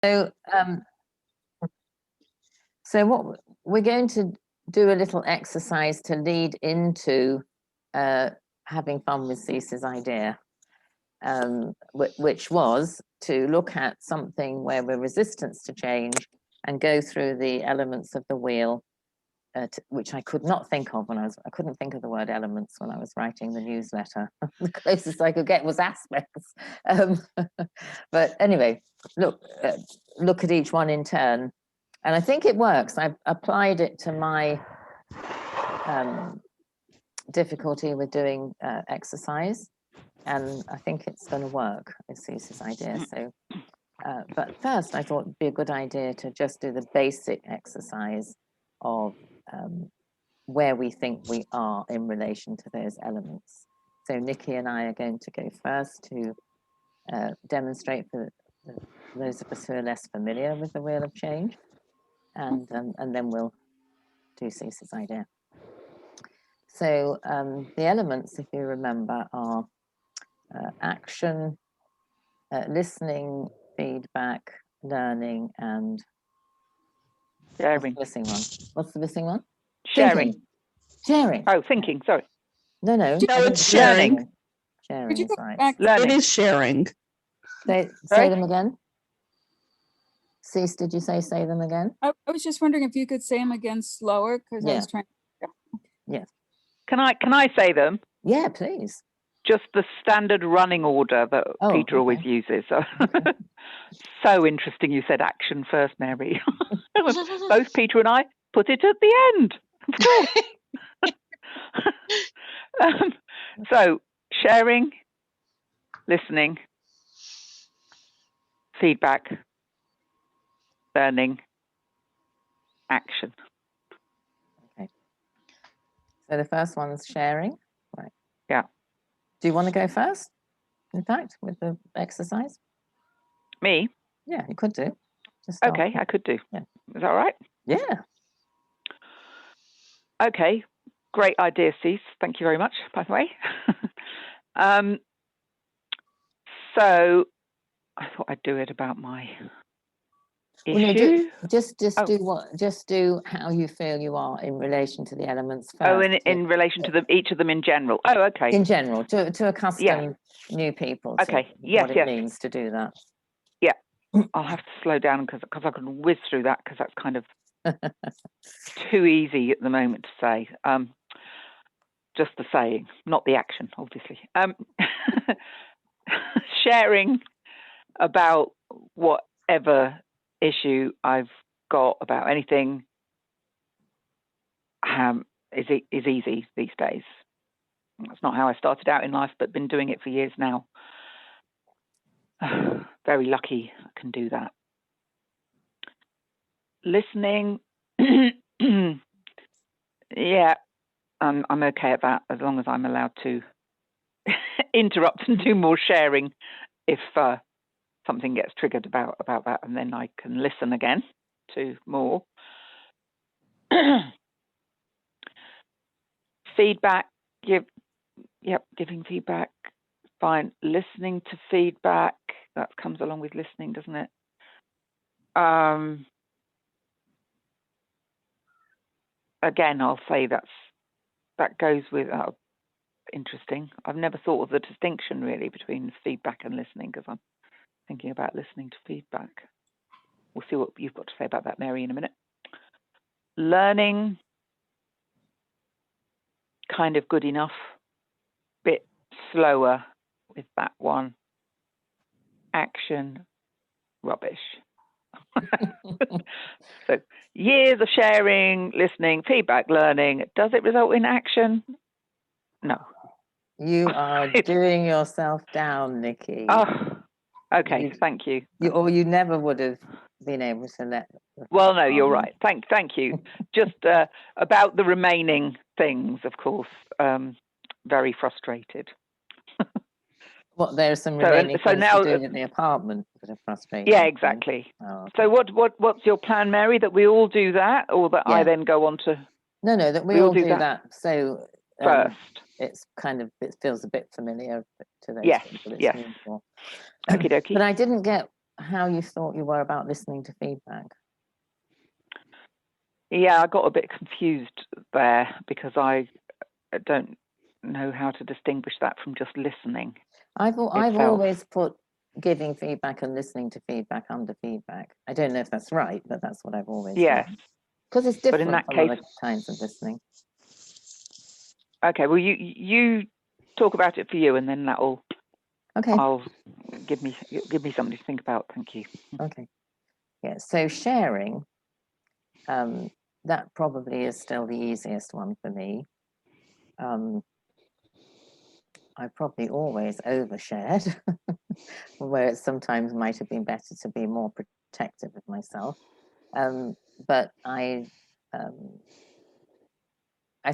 So, so what we're going to do a little exercise to lead into having fun with Cease's idea, which was to look at something where we're resistant to change and go through the elements of the wheel, which I could not think of when I couldn't think of the word elements when I was writing the newsletter. The closest I could get was aspects. But anyway, look at each one in turn. And I think it works. I've applied it to my difficulty with doing exercise, and I think it's going to work. It's Cease's idea. So, but first, I thought it'd be a good idea to just do the basic exercise of where we think we are in relation to those elements. So Nicky and I are going to go first to demonstrate for those of us who are less familiar with the wheel of change, and then we'll do Cease's idea. So the elements, if you remember, are action, listening, feedback, learning, and sharing. What's the missing one? What's the missing one? Sharing. Thinking. Sharing. Oh, thinking. Sorry. No, it's sharing. Sharing is right. It is sharing. Say them again. Cease, did you say them again? I was just wondering if you could say them again slower, because I was trying. Yes. Can I say them? Yeah, please. Just the standard running order that Peter always uses. So interesting you said action first, Mary. Both Peter and I put it at the end. Of course. So sharing, listening, feedback, learning, action. Okay. So the first one's sharing, right? Yeah. Do you want to go first, in fact, with the exercise? Me? Yeah, you could do. Okay, I could do. Yeah. Is that all right? Yeah. Okay, great idea, Cease. Thank you very much, by the way. So I thought I'd do it about my issue. Well, just do how you feel you are in relation to the elements first. Oh, in relation to each of them in general. Oh, okay. In general, to accustom new people to what it means to do that. Yeah, I'll have to slow down because I can whiz through that because that's kind of too easy at the moment to say. Just the saying, not the action, obviously. Sharing about whatever issue I've got about anything is easy these days. That's not how I started out in life, but been doing it for years now. Very lucky I can do that. Listening, yeah, I'm okay at that as long as I'm allowed to interrupt and do more sharing if something gets triggered about that, and then I can listen again to more. Feedback, giving feedback, fine. Listening to feedback, that comes along with listening, doesn't it? Again, I'll say that goes with interesting. I've never thought of the distinction really between feedback and listening because I'm thinking about listening to feedback. We'll see what you've got to say about that, Mary, in a minute. Learning, kind of good enough, bit slower with that one. Action, rubbish. So years of sharing, listening, feedback, learning. Does it result in action? No. You are doing yourself down, Nicky. Oh, okay. Thank you. You never would have been able to let. Well, no, you're right. Thank you. Just about the remaining things, of course. Very frustrated. What, there's some remaining things to do in the apartment that are frustrating. Yeah, exactly. Oh, okay. So what's your plan, Mary? That we all do that, or that I then go on to? No, that we all do that. So first, it feels a bit familiar to those people. Yes. Okie dokie. But I didn't get how you thought you were about listening to feedback. Yeah, I got a bit confused there because I don't know how to distinguish that from just listening. I've always put giving feedback and listening to feedback under feedback. I don't know if that's right, but that's what I've always done. Because it's different in that from case, other kinds of listening. Okay, well, you talk about it for you, and then that'll. Okay. I'll give me something to think about. Thank you. Okay. Yeah. So sharing, that probably is still the easiest one for me. I probably always overshared, where it sometimes might have been better to be more protective of myself. But I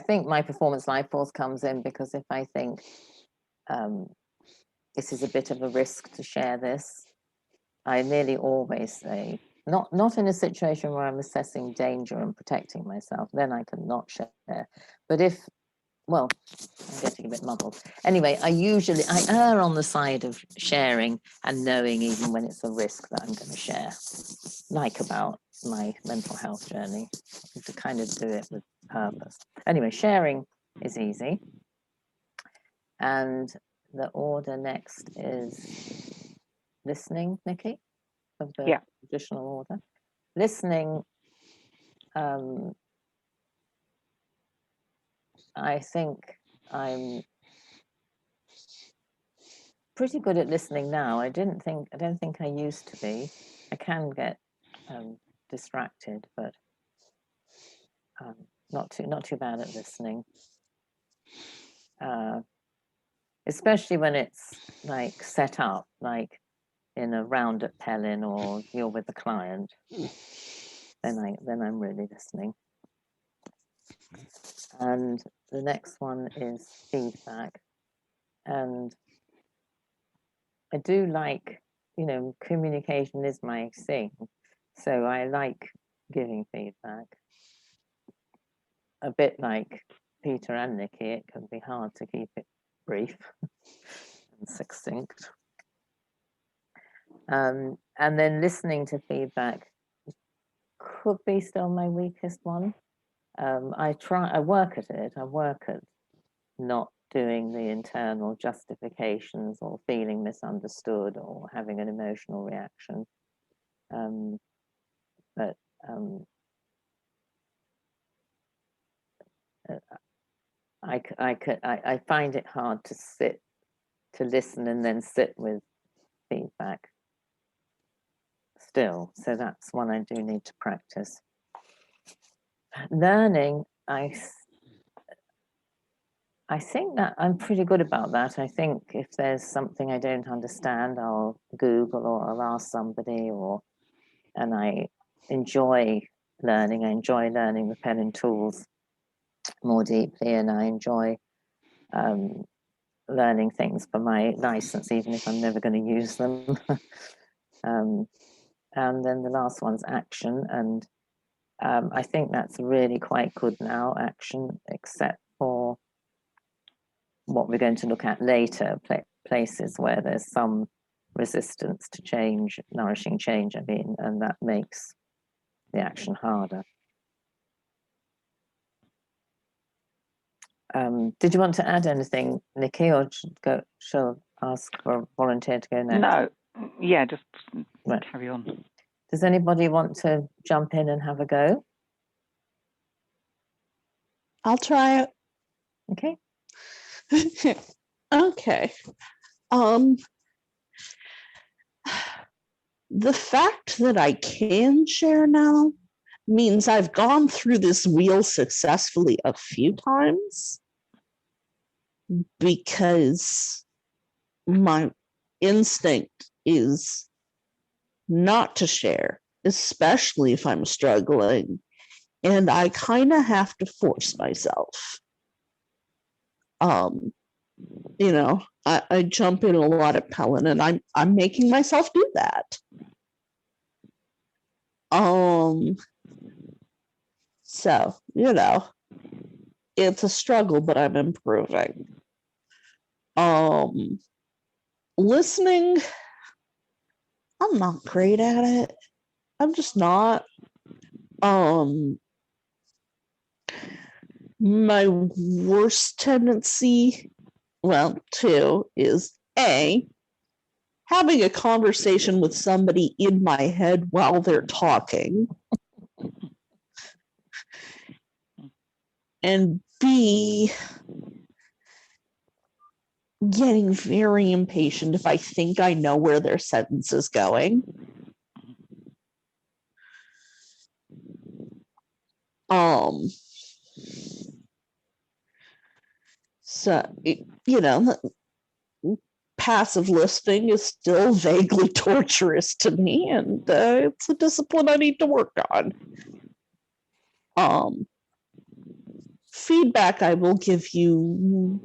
think my performance life force comes in because if I think this is a bit of a risk to share this, I nearly always say, not in a situation where I'm assessing danger and protecting myself, then I can not share. But if, well, I'm getting a bit muddled. Anyway, I err on the side of sharing and knowing even when it's a risk that I'm going to share, like about my mental health journey, to kind of do it with purpose. Anyway, sharing is easy. And the order next is listening, Nikki, of the traditional order. Listening, I think I'm pretty good at listening now. I don't think I used to be. I can get distracted, but not too bad at listening. Especially when it's like set up, like in a round at Pellin or you're with the client, then I'm really listening. And the next one is feedback. And I do like, communication is my thing. So I like giving feedback. A bit like Peter and Nicky, it can be hard to keep it brief and succinct. And then listening to feedback could be still my weakest one. I work at it. I work at not doing the internal justifications or feeling misunderstood or having an emotional reaction. But I find it hard to listen and then sit with feedback still. So that's one I do need to practice. Learning, I think that I'm pretty good about that. I think if there's something I don't understand, I'll Google or I'll ask somebody, and I enjoy learning. I enjoy learning the Pellin tools more deeply, and I enjoy learning things for my license, even if I'm never going to use them. And then the last one's action, and I think that's really quite good now, action, except for what we're going to look at later, places where there's some resistance to change, nourishing change, and that makes the action harder. Did you want to add anything, Nikki, or shall ask for a volunteer to go next? No, yeah, just carry on. Does anybody want to jump in and have a go? I'll try it. Okay. Okay. The fact that I can share now means I've gone through this wheel successfully a few times, because my instinct is not to share, especially if I'm struggling, and I kind of have to force myself. I jump in a lot of Pellin, and I'm making myself do that. So, it's a struggle, but I'm improving. Listening, I'm not great at it. I'm just not. My worst tendency, well, two, is A, having a conversation with somebody in my head while they're talking. And B, getting very impatient if I think I know where their sentence is going. So, passive listening is still vaguely torturous to me, and it's a discipline I need to work on. Feedback I will give you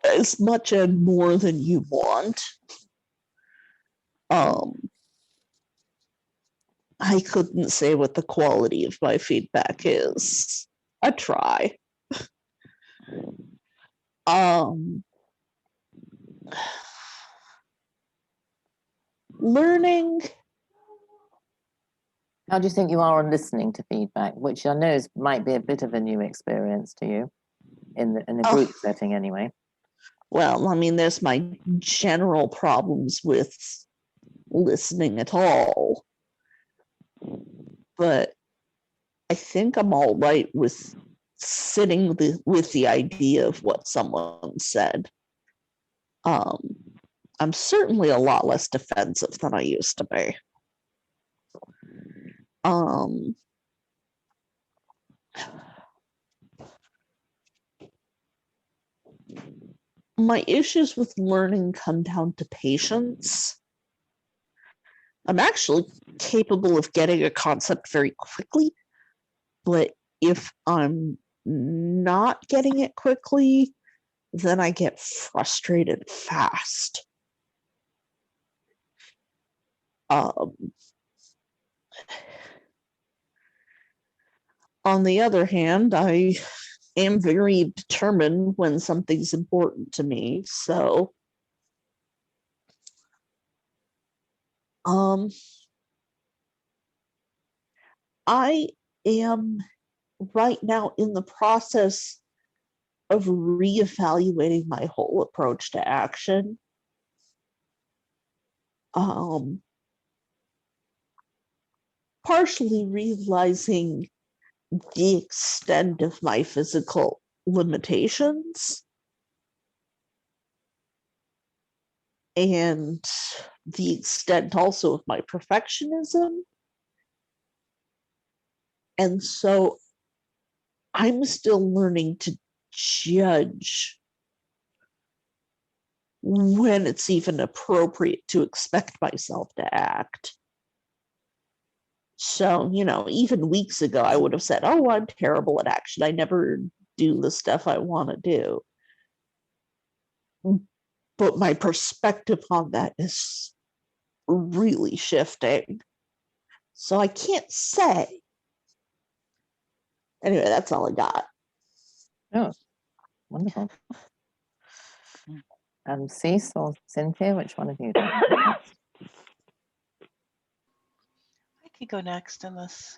as much and more than you want. I couldn't say what the quality of my feedback is. I try. Learning. How do you think you are on listening to feedback, which I know might be a bit of a new experience to you in a group setting anyway? Well, I mean, there's my general problems with listening at all. But I think I'm all right with sitting with the idea of what someone said. I'm certainly a lot less defensive than I used to be. My issues with learning come down to patience. I'm actually capable of getting a concept very quickly, but if I'm not getting it quickly, then I get frustrated fast. On the other hand, I am very determined when something's important to me, so I am right now in the process of reevaluating my whole approach to action. Partially realizing the extent of my physical limitations and the extent also of my perfectionism. And so I'm still learning to judge when it's even appropriate to expect myself to act. So, even weeks ago, I would have said, oh, I'm terrible at action. I never do the stuff I want to do. But my perspective on that is really shifting. So I can't say. Anyway, that's all I got. Oh, wonderful. Cease or Cynthia, which one of you? I could go next in this.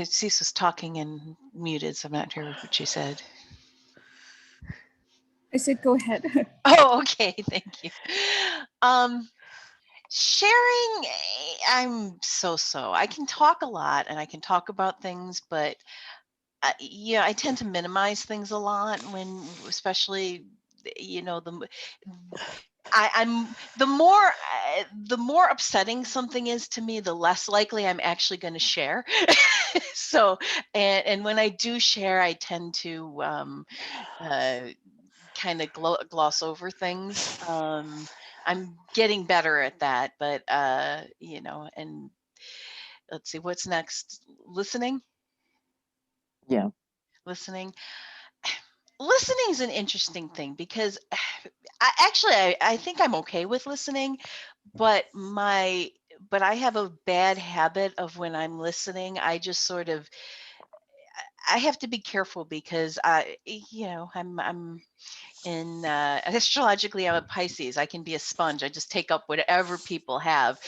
Cease was talking and muted, so I'm not sure what she said. I said, go ahead. Oh, okay. Thank you. Sharing, I'm so. I can talk a lot and I can talk about things, but I tend to minimize things a lot when, especially, I'm the more upsetting something is to me, the less likely I'm actually going to share. So, and when I do share, I tend to kind of gloss over things. I'm getting better at that, but and let's see what's next. Listening. Yeah. Listening is an interesting thing because I think I'm okay with listening, but I have a bad habit of when I'm listening, I just sort of I have to be careful because I'm in astrologically, I'm a Pisces. I can be a sponge. I just take up whatever people have.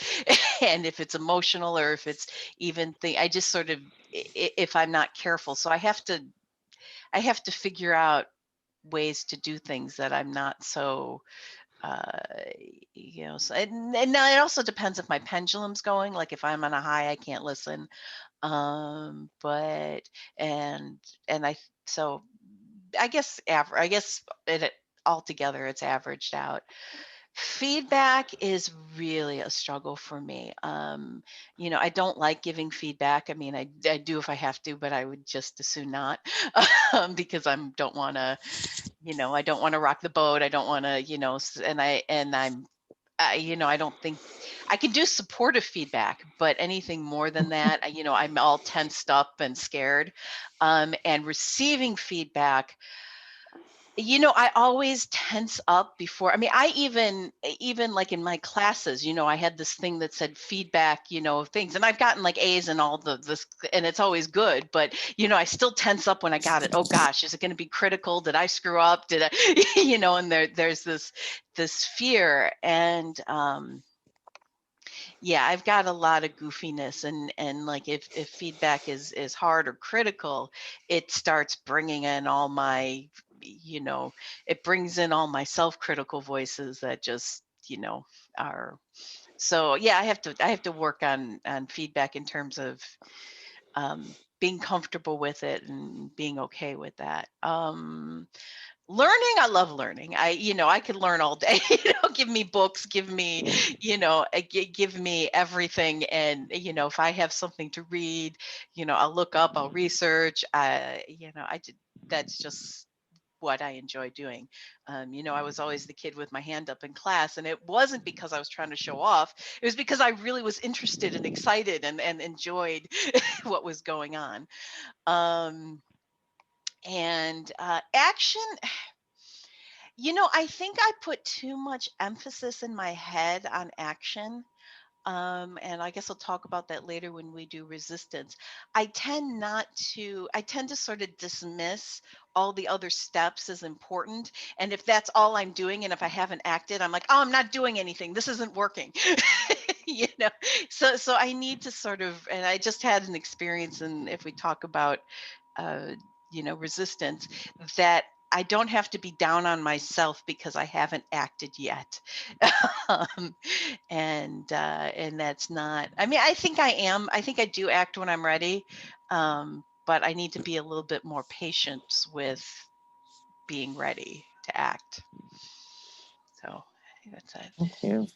And if it's emotional or if it's even I just sort of, if I'm not careful. So I have to figure out ways to do things that I'm not so, so, and now it also depends if my pendulum's going, like if I'm on a high, I can't listen. But, and so I guess it altogether it's averaged out. Feedback is really a struggle for me. I don't like giving feedback. I mean, I do if I have to, but I would just as soon not, because I don't want to, I don't want to rock the boat. I don't want to, I don't think I can do supportive feedback, but anything more than that, I'm all tensed up and scared. And receiving feedback, I always tense up before. I mean, I even like in my classes, I had this thing that said feedback, things, and I've gotten like A's and all this, and it's always good. But I still tense up when I got it. Oh gosh, is it going to be critical? Did I screw up? Did I, and there's this fear, and yeah, I've got a lot of goofiness, and like if feedback is hard or critical, it starts bringing in all my, it brings in all my self-critical voices that just, are. So yeah, I have to work on feedback in terms of being comfortable with it and being okay with that. Learning, I love learning. I could learn all day. Give me books, give me, give me everything. And if I have something to read, I'll look up, I'll research. That's just what I enjoy doing. I was always the kid with my hand up in class, and it wasn't because I was trying to show off. It was because I really was interested and excited and enjoyed what was going on. And action, I think I put too much emphasis in my head on action. And I guess I'll talk about that later when we do resistance. I tend to sort of dismiss all the other steps as important. And if that's all I'm doing, and if I haven't acted, I'm like, oh, I'm not doing anything. This isn't working. So I need to sort of, and I just had an experience, and if we talk about, resistance, that I don't have to be down on myself because I haven't acted yet. um, and that's not, I mean, I think I do act when I'm ready. But I need to be a little bit more patient with being ready to act. So I think that's it. Thank you.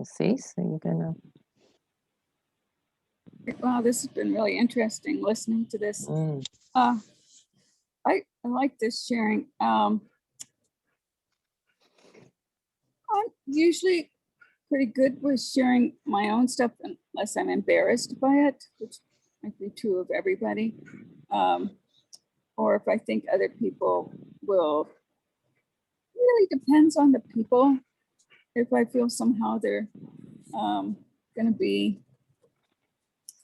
Cease, are you gonna? Wow, this has been really interesting listening to this. I like this sharing. I'm usually pretty good with sharing my own stuff unless I'm embarrassed by it, which might be true of everybody. Or if I think other people will, really depends on the people. If I feel somehow they're gonna be,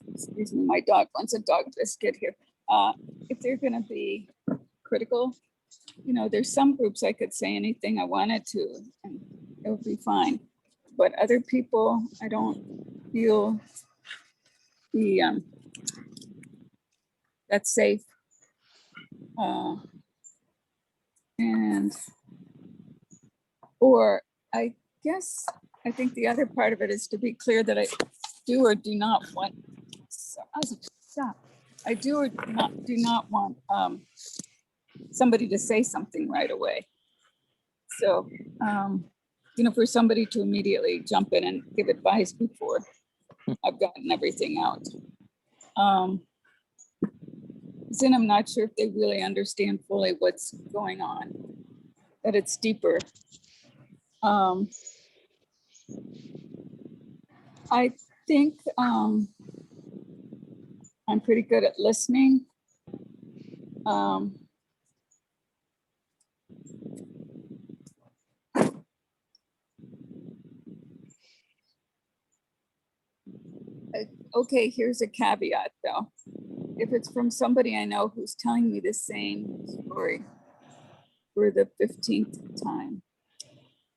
excuse me, my dog wants a dog biscuit here. If they're gonna be critical, there's some groups I could say anything I wanted to and it would be fine. But other people, I don't feel that's safe. Or I guess, I think the other part of it is to be clear that I do or do not want, I do or do not want somebody to say something right away. So, for somebody to immediately jump in and give advice before I've gotten everything out. Then I'm not sure if they really understand fully what's going on, that it's deeper. I think I'm pretty good at listening. okay, here's a caveat though. If it's from somebody I know who's telling me the same story for the 15th time,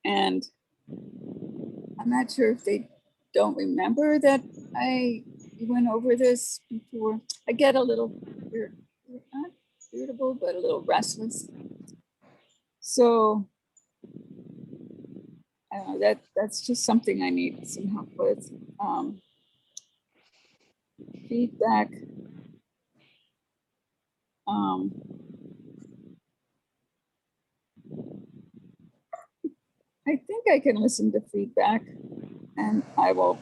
and I'm not sure if they don't remember that I went over this before, I get a little, not irritable, but a little restless. So I don't know, that's just something I need some help with. Feedback. I think I can listen to feedback, and I will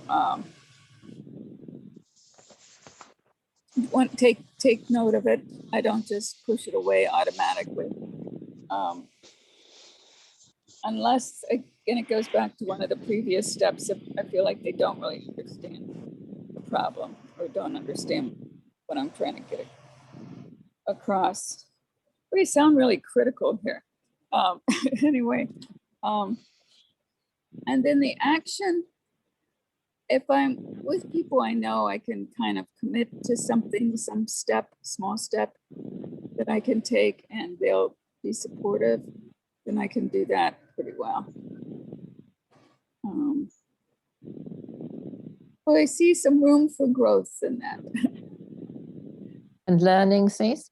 take note of it. I don't just push it away automatically. Unless, again, it goes back to one of the previous steps, if I feel like they don't really understand the problem or don't understand what I'm trying to get across. We sound really critical here. Anyway, and then the action, if I'm with people I know, I can kind of commit to something, some step, small step that I can take, and they'll be supportive, then I can do that pretty well. Well, I see some room for growth in that. And learning, Cease?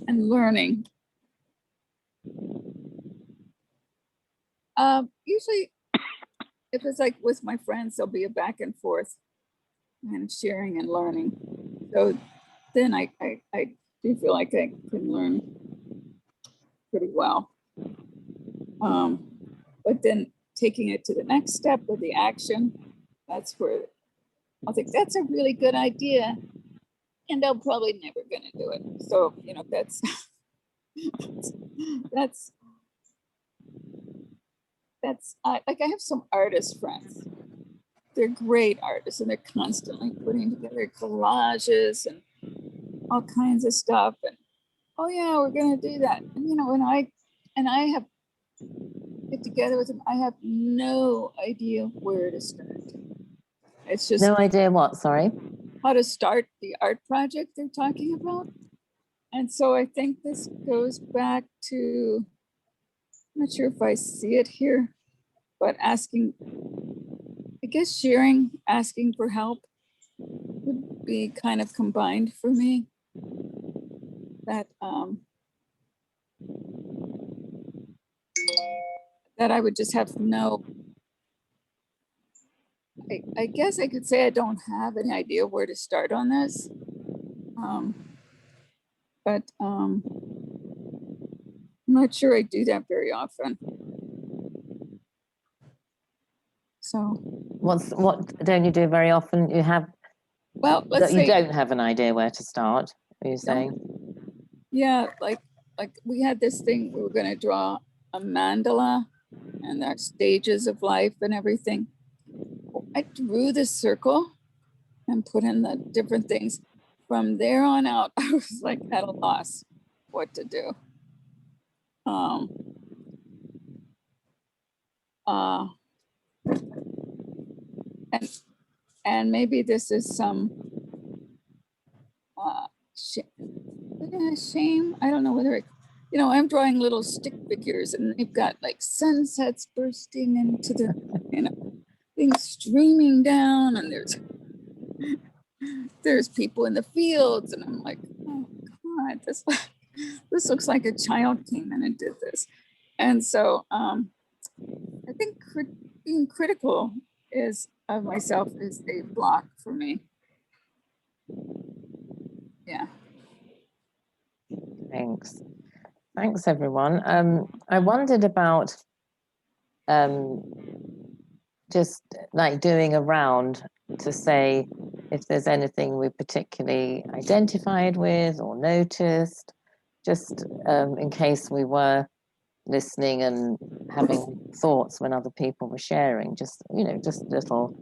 And learning. Usually, if it's like with my friends, there'll be a back and forth and sharing and learning. So then I do feel like I can learn pretty well. But then taking it to the next step with the action, that's where I'll think that's a really good idea, and they'll probably never gonna do it. So, you know, that's like I have some artist friends. They're great artists, and they're constantly putting together collages and all kinds of stuff. And oh yeah, we're gonna do that. And you know, and I have get together with them. I have no idea where to start. It's just No idea what, sorry? how to start the art project they're talking about. And so I think this goes back to, I'm not sure if I see it here, but asking, I guess sharing, asking for help would be kind of combined for me. That I would just have no, I guess I could say I don't have any idea where to start on this. But I'm not sure I do that very often. So what don't you do very often? You have, well, let's say you don't have an idea where to start, are you saying? Yeah, like we had this thing, we were going to draw a mandala and our stages of life and everything. I drew the circle and put in the different things. From there on out, I was like at a loss what to do. And maybe this is some shame. I don't know whether it, you know, I'm drawing little stick figures and they've got like sunsets bursting into the, you know, things streaming down, and there's people in the fields, and I'm like, oh God, this looks like a child came in and did this. And so I think being critical of myself is a block for me. Yeah. Thanks everyone. I wondered about just like doing a round to say if there's anything we particularly identified with or noticed, just in case we were listening and having thoughts when other people were sharing, just, you know, just a little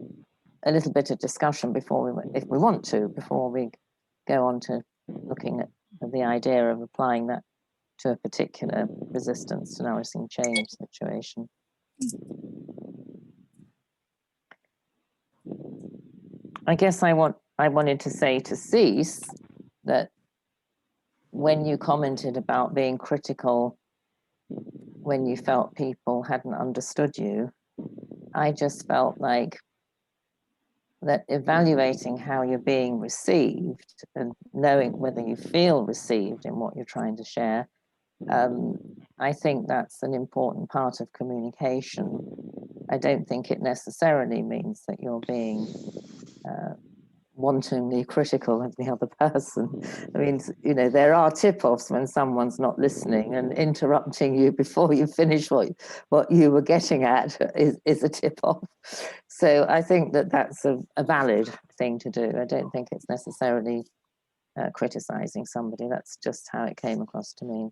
bit of discussion before if we want to, before we go on to looking at the idea of applying that to a particular resistance to nourishing change situation. I guess I wanted to say to Cease that when you commented about being critical when you felt people hadn't understood you, I just felt like that evaluating how you're being received and knowing whether you feel received in what you're trying to share, I think that's an important part of communication. I don't think it necessarily means that you're being wantonly critical of the other person. I mean, you know, there are tip-offs when someone's not listening, and interrupting you before you finish what you were getting at is a tip-off. So I think that that's a valid thing to do. I don't think it's necessarily criticizing somebody. That's just how it came across to me.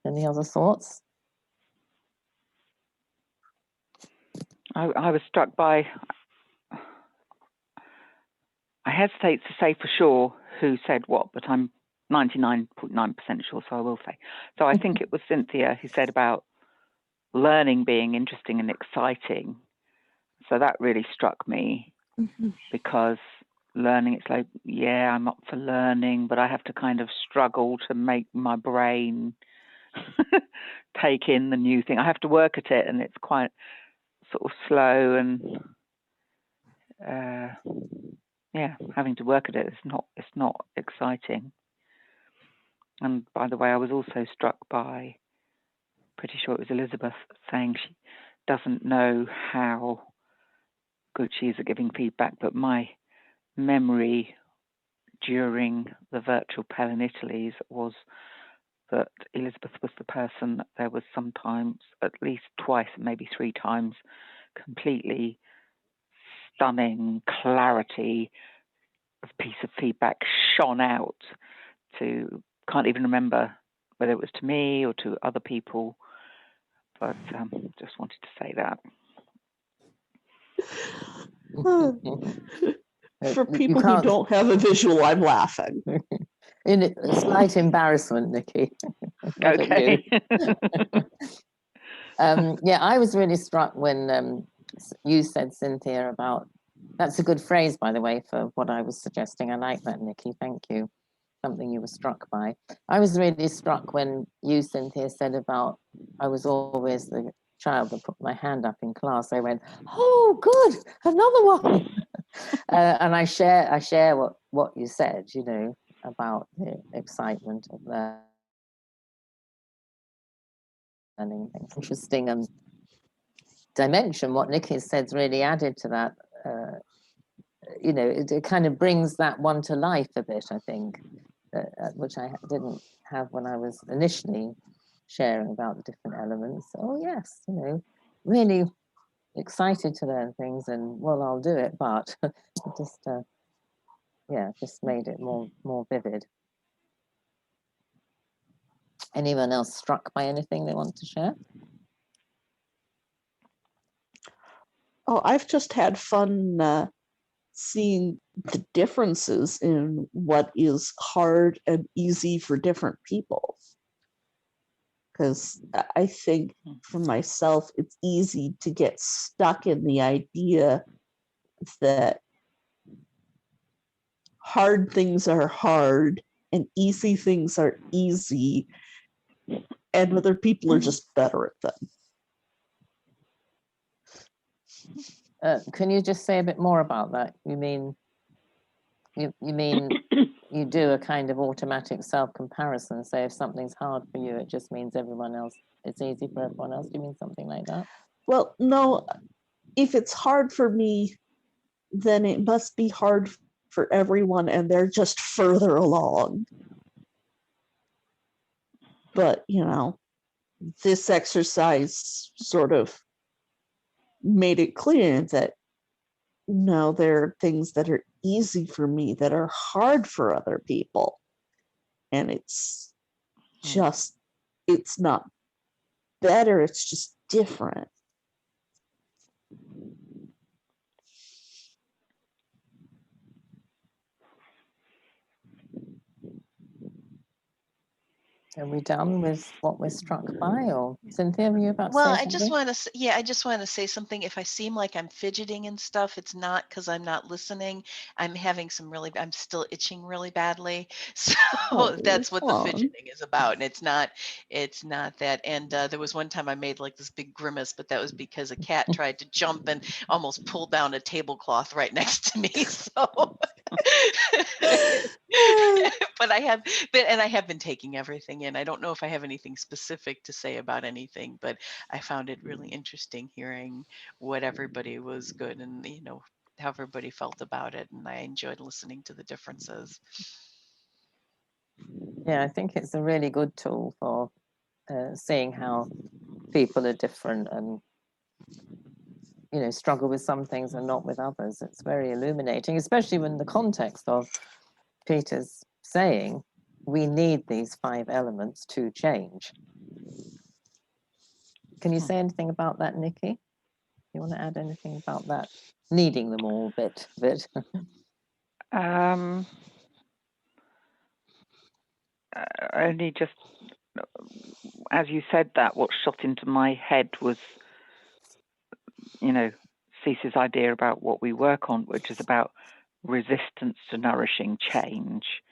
Any other thoughts? I was struck by, I hesitate to say for sure who said what, but I'm 99.9% sure, so I will say. So I think it was Cynthia who said about learning being interesting and exciting. So that really struck me, because learning, it's like, yeah, I'm up for learning, but I have to kind of struggle to make my brain take in the new thing. I have to work at it, and it's quite sort of slow, and yeah, having to work at it, it's not exciting. And by the way, I was also struck by, pretty sure it was Elizabeth, saying she doesn't know how good she is at giving feedback, but my memory during the virtual Pellin Italy's was that Elizabeth was the person that there was sometimes, at least twice, maybe 3 times, completely stunning clarity of piece of feedback shone out to, can't even remember whether it was to me or to other people, but just wanted to say that. For people who don't have a visual, I'm laughing. In a slight embarrassment, Nicky. Okay. Yeah, I was really struck when you said, Cynthia, about, that's a good phrase, by the way, for what I was suggesting. I like that, Nicky, thank you. Something you were struck by. I was really struck when you, Cynthia, said about, I was always the child that put my hand up in class. I went, oh, good, another one. And I share what you said, you know, about the excitement of learning things. Interesting dimension. What Nicky said's really added to that. You know, it kind of brings that one to life a bit, I think, which I didn't have when I was initially sharing about the different elements. Oh yes, you know, really excited to learn things, and well, I'll do it, but just yeah, just made it more vivid. Anyone else struck by anything they want to share? Oh, I've just had fun seeing the differences in what is hard and easy for different people. Because I think for myself, it's easy to get stuck in the idea that hard things are hard and easy things are easy, and other people are just better at them. Can you just say a bit more about that? You mean you mean you do a kind of automatic self-comparison? So if something's hard for you, it just means everyone else, it's easy for everyone else. Do you mean something like that? Well, no, if it's hard for me, then it must be hard for everyone, and they're just further along. But, you know, this exercise sort of made it clear that, no, there are things that are easy for me that are hard for other people. And it's just, it's not better, it's just different. Are we done with what we're struck by, or Cynthia, were you about to Well, say I just something? want to, yeah, I just want to say something. If I seem like I'm fidgeting and stuff, it's not because I'm not listening. I'm having I'm still itching really badly. So Oh, that's what the fun. fidgeting is about. And it's not that. And there was one time I made like this big grimace, but that was because a cat tried to jump and almost pulled down a tablecloth right next to me. So, but I have been taking everything in. I don't know if I have anything specific to say about anything, but I found it really interesting hearing what everybody was good and how everybody felt about it, and I enjoyed listening to the differences. Yeah, I think it's a really good tool for seeing how people are different and struggle with some things and not with others. It's very illuminating, especially when the context of Peter's saying we need these 5 elements to change. Can you say anything about that, Nicky? You want to add anything about that? Needing them all bit. Only just as you said that, what shot into my head was, Cease's idea about what we work on, which is about resistance to nourishing change.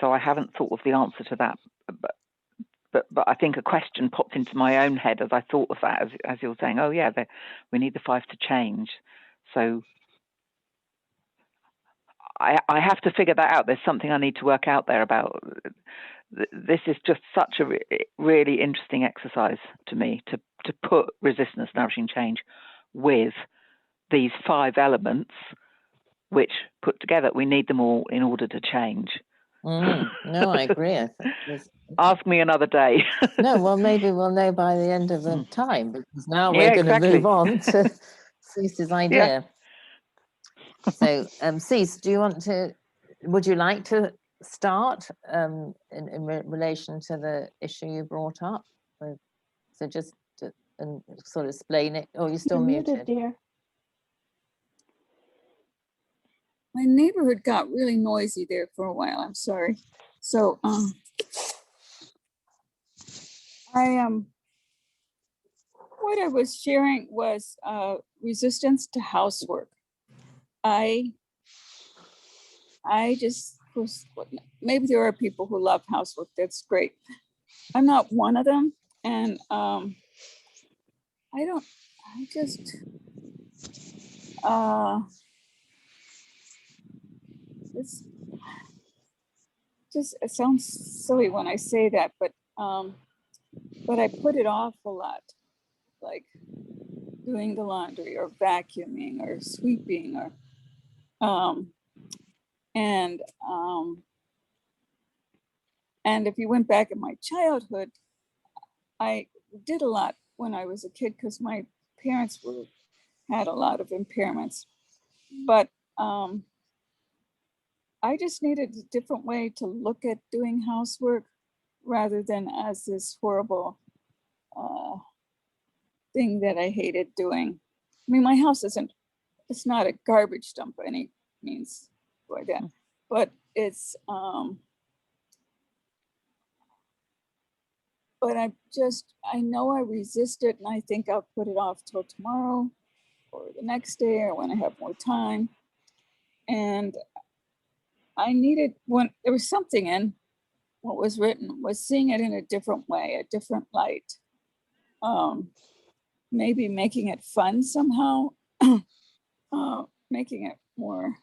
So I haven't thought of the answer to that, but I think a question popped into my own head as I thought of that, as you were saying, oh yeah, we need the 5 to change. So I have to figure that out. There's something I need to work out there about. This is just such a really interesting exercise to me, to put resistance, nourishing change with these 5 elements, which put together, we need them all in order to change. No, I agree. Ask me another day. No, well, maybe we'll know by the end of the time, because now we're going to move on to Cease's idea. Yeah. So, Cease, would you like to start in relation to the issue you brought up? So just and sort of explain it. Oh, you're still muted, dear. My neighborhood got really noisy there for a while. I'm sorry. So what I was sharing was resistance to housework. I just was, maybe there are people who love housework. That's great. I'm not one of them, and it sounds silly when I say that, but I put it off a lot, like doing the laundry or vacuuming or sweeping or and if you went back in my childhood, I did a lot when I was a kid because my parents had a lot of impairments, but I just needed a different way to look at doing housework rather than as this horrible thing that I hated doing. I mean, my house it's not a garbage dump by any means like that, but it's, but I know I resist it, and I think I'll put it off till tomorrow or the next day or when I have more time. And I needed, when there was something in what was written, was seeing it in a different way, a different light. Maybe making it fun somehow, making it more,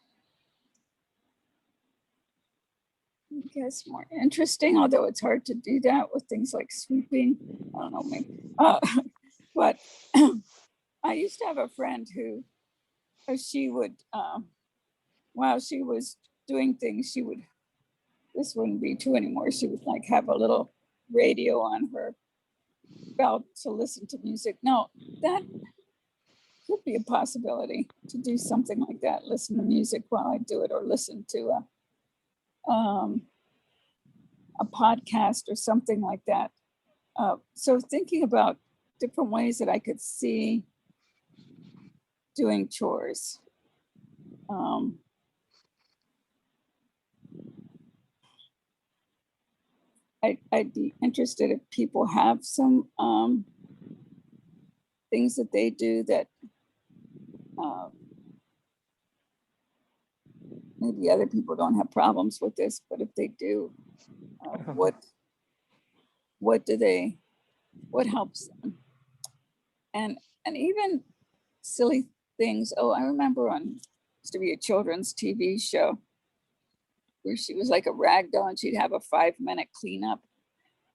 I guess, more interesting, although it's hard to do that with things like sweeping. I don't know, maybe. But I used to have a friend who, she would, while she was doing things, this wouldn't be true anymore. She would like have a little radio on her belt to listen to music. Now, that could be a possibility to do something like that, listen to music while I do it, or listen to a podcast or something like that. So thinking about different ways that I could see doing chores. I'd be interested if people have some things that they do that maybe other people don't have problems with this, but if they do, what helps them? And even silly things. Oh, I remember used to be a children's TV show where she was like a rag doll and she'd have a 5-minute cleanup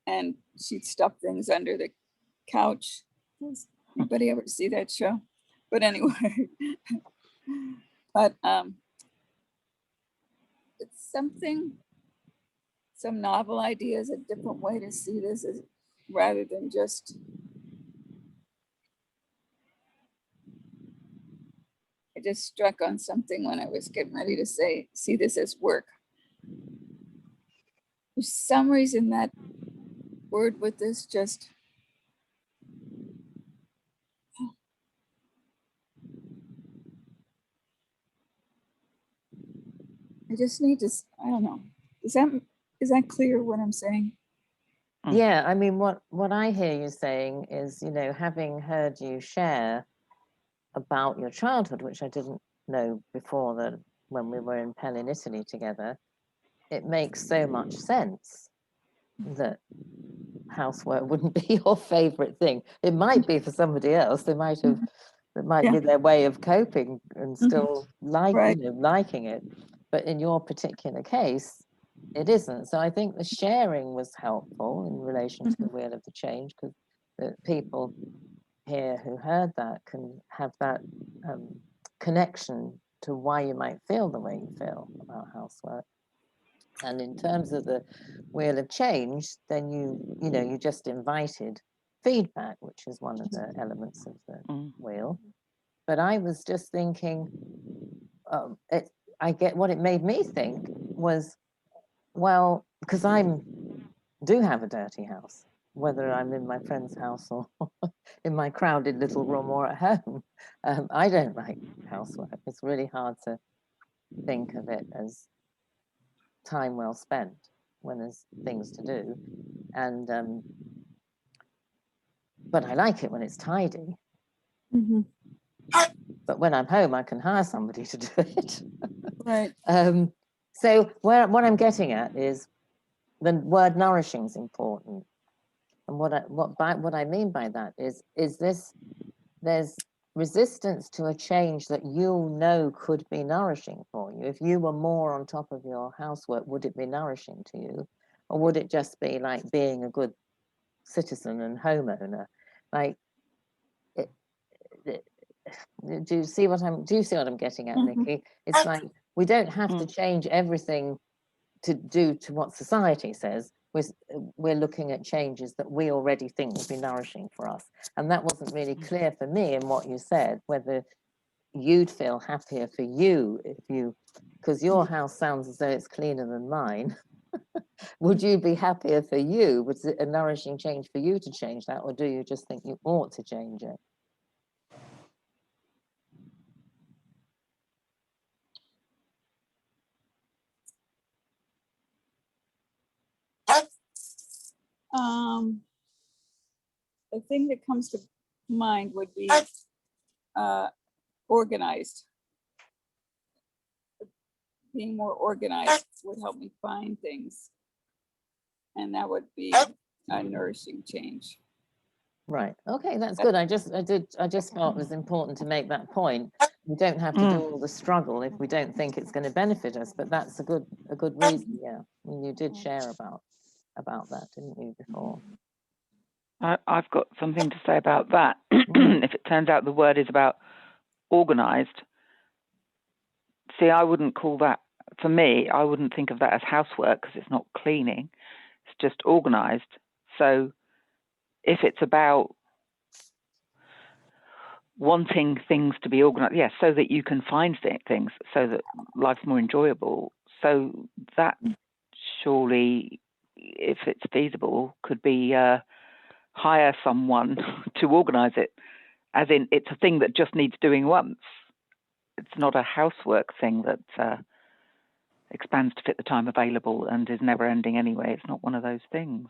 and she'd stuff things under the couch. Does anybody ever see that show? But anyway, but it's some novel ideas, a different way to see this is rather than just I just struck on something when I was getting ready to see this as work. For some reason, that word with this just, I just need to, I don't know. Is that clear what I'm saying? Yeah, I mean, what I hear you saying is, you know, having heard you share about your childhood, which I didn't know before that when we were in Pellin, Italy together, it makes so much sense that housework wouldn't be your favorite thing. It might be for somebody else. That might be their way of coping and still liking it. But in your particular case, it isn't. So I think the sharing was helpful in relation to the wheel of the change, because the people here who heard that can have that connection to why you might feel the way you feel about housework. And in terms of the wheel of change, then you just invited feedback, which is one of the elements of the wheel. But I was just thinking, I get what it made me think was, well, because I do have a dirty house, whether I'm in my friend's house or in my crowded little room or at home. I don't like housework. It's really hard to think of it as time well spent when there's things to do. And but I like it when it's tidy. But when I'm home, I can hire somebody to do it. Right. So what I'm getting at is the word nourishing is important. And what I mean by that is there's resistance to a change that you know could be nourishing for you. If you were more on top of your housework, would it be nourishing to you? Or would it just be like being a good citizen and homeowner? Like, do you see what I'm getting at, Nicky? It's like we don't have to change everything to do to what society says. We're looking at changes that we already think will be nourishing for us. And that wasn't really clear for me in what you said, whether you'd feel happier for you because your house sounds as though it's cleaner than mine. Would you be happier for you? Was it a nourishing change for you to change that, or do you just think you ought to change it? The thing that comes to mind would be organized. Being more organized would help me find things, and that would be a nourishing change. Right. Okay, that's good. I just felt it was important to make that point. We don't have to do all the struggle if we don't think it's going to benefit us, but that's a good reason. Yeah, and you did share about that, didn't you, before? I've got something to say about that. If it turns out the word is about organized, see, I wouldn't call that, for me, I wouldn't think of that as housework because it's not cleaning. It's just organized. So if it's about wanting things to be organized, yes, so that you can find things, so that life's more enjoyable. So that surely, if it's feasible, could be hire someone to organize it, as in it's a thing that just needs doing once. It's not a housework thing that expands to fit the time available and is never ending anyway. It's not one of those things.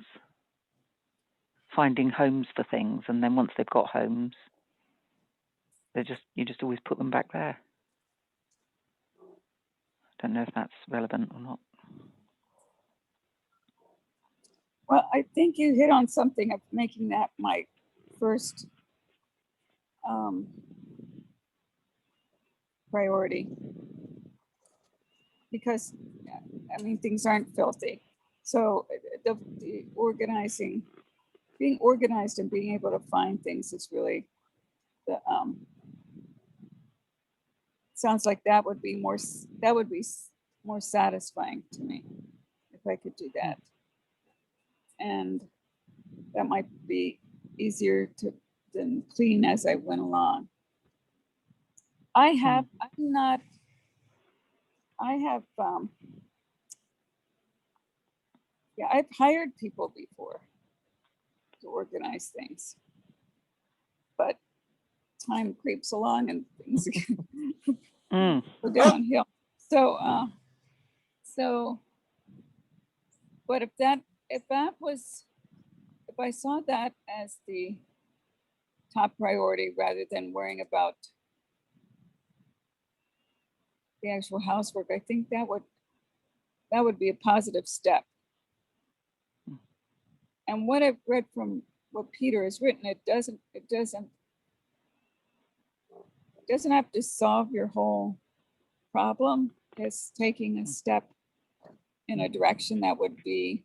Finding homes for things, and then once they've got homes, you just always put them back there. I don't know if that's relevant or not. Well, I think you hit on something of making that my first priority, because I mean, things aren't filthy. So the organizing, being organized and being able to find things is really the sounds like that would be more satisfying to me if I could do that. And that might be easier than clean as I went along. I've hired people before to organize things, but time creeps along and things go downhill. So, but if I saw that as the top priority rather than worrying about the actual housework, I think that would be a positive step. And what I've read from what Peter has written, it doesn't have to solve your whole problem. It's taking a step in a direction that would be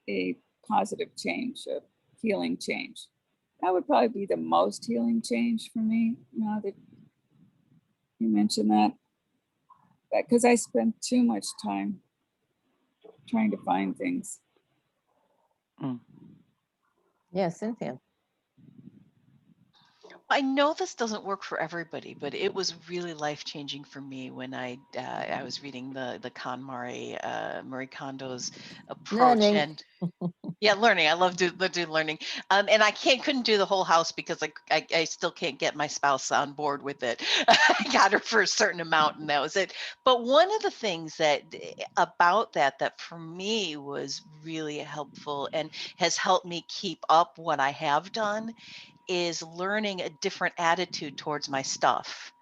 a positive change, a healing change. That would probably be the most healing change for me, now that you mentioned that, because I spend too much time trying to find things. Yeah, Cynthia. I know this doesn't work for everybody, but it was really life-changing for me when I was reading the KonMari, Marie Kondo's approach. Learning. And yeah, learning. I love do learning. And I couldn't do the whole house because I still can't get my spouse on board with it. I got her for a certain amount and that was it. But one of the things about that for me was really helpful and has helped me keep up what I have done is learning a different attitude towards my stuff.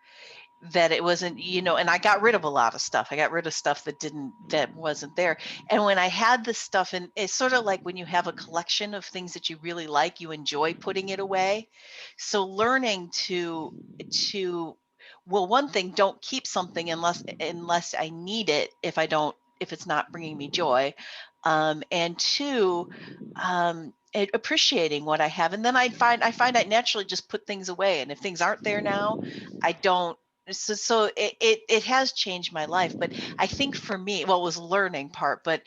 That it wasn't, and I got rid of a lot of stuff. I got rid of stuff that wasn't there. And when I had this stuff, and it's sort of like when you have a collection of things that you really like, you enjoy putting it away. So learning well, one thing, don't keep something unless I need it, if it's not bringing me joy. And two, appreciating what I have. And then I find I naturally just put things away. And if things aren't there now, I don't. So it has changed my life. But I think for me, well, it was learning part, but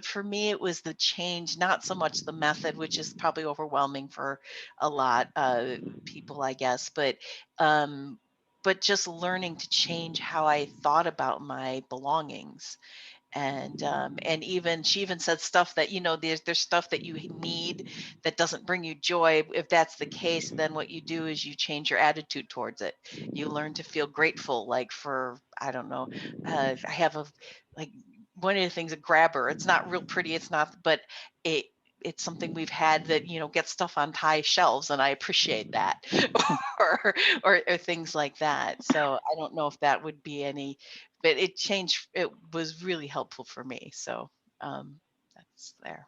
for me, it was the change, not so much the method, which is probably overwhelming for a lot of people, I guess, but just learning to change how I thought about my belongings. And she even said stuff that, there's stuff that you need that doesn't bring you joy. If that's the case, then what you do is you change your attitude towards it. You learn to feel grateful, like for, I don't know, I have one of the things, a grabber. It's not real pretty. It's not, but it's something we've had that, gets stuff on high shelves, and I appreciate that, or things like that. So I don't know if that would be any, but it was really helpful for me. So that's there.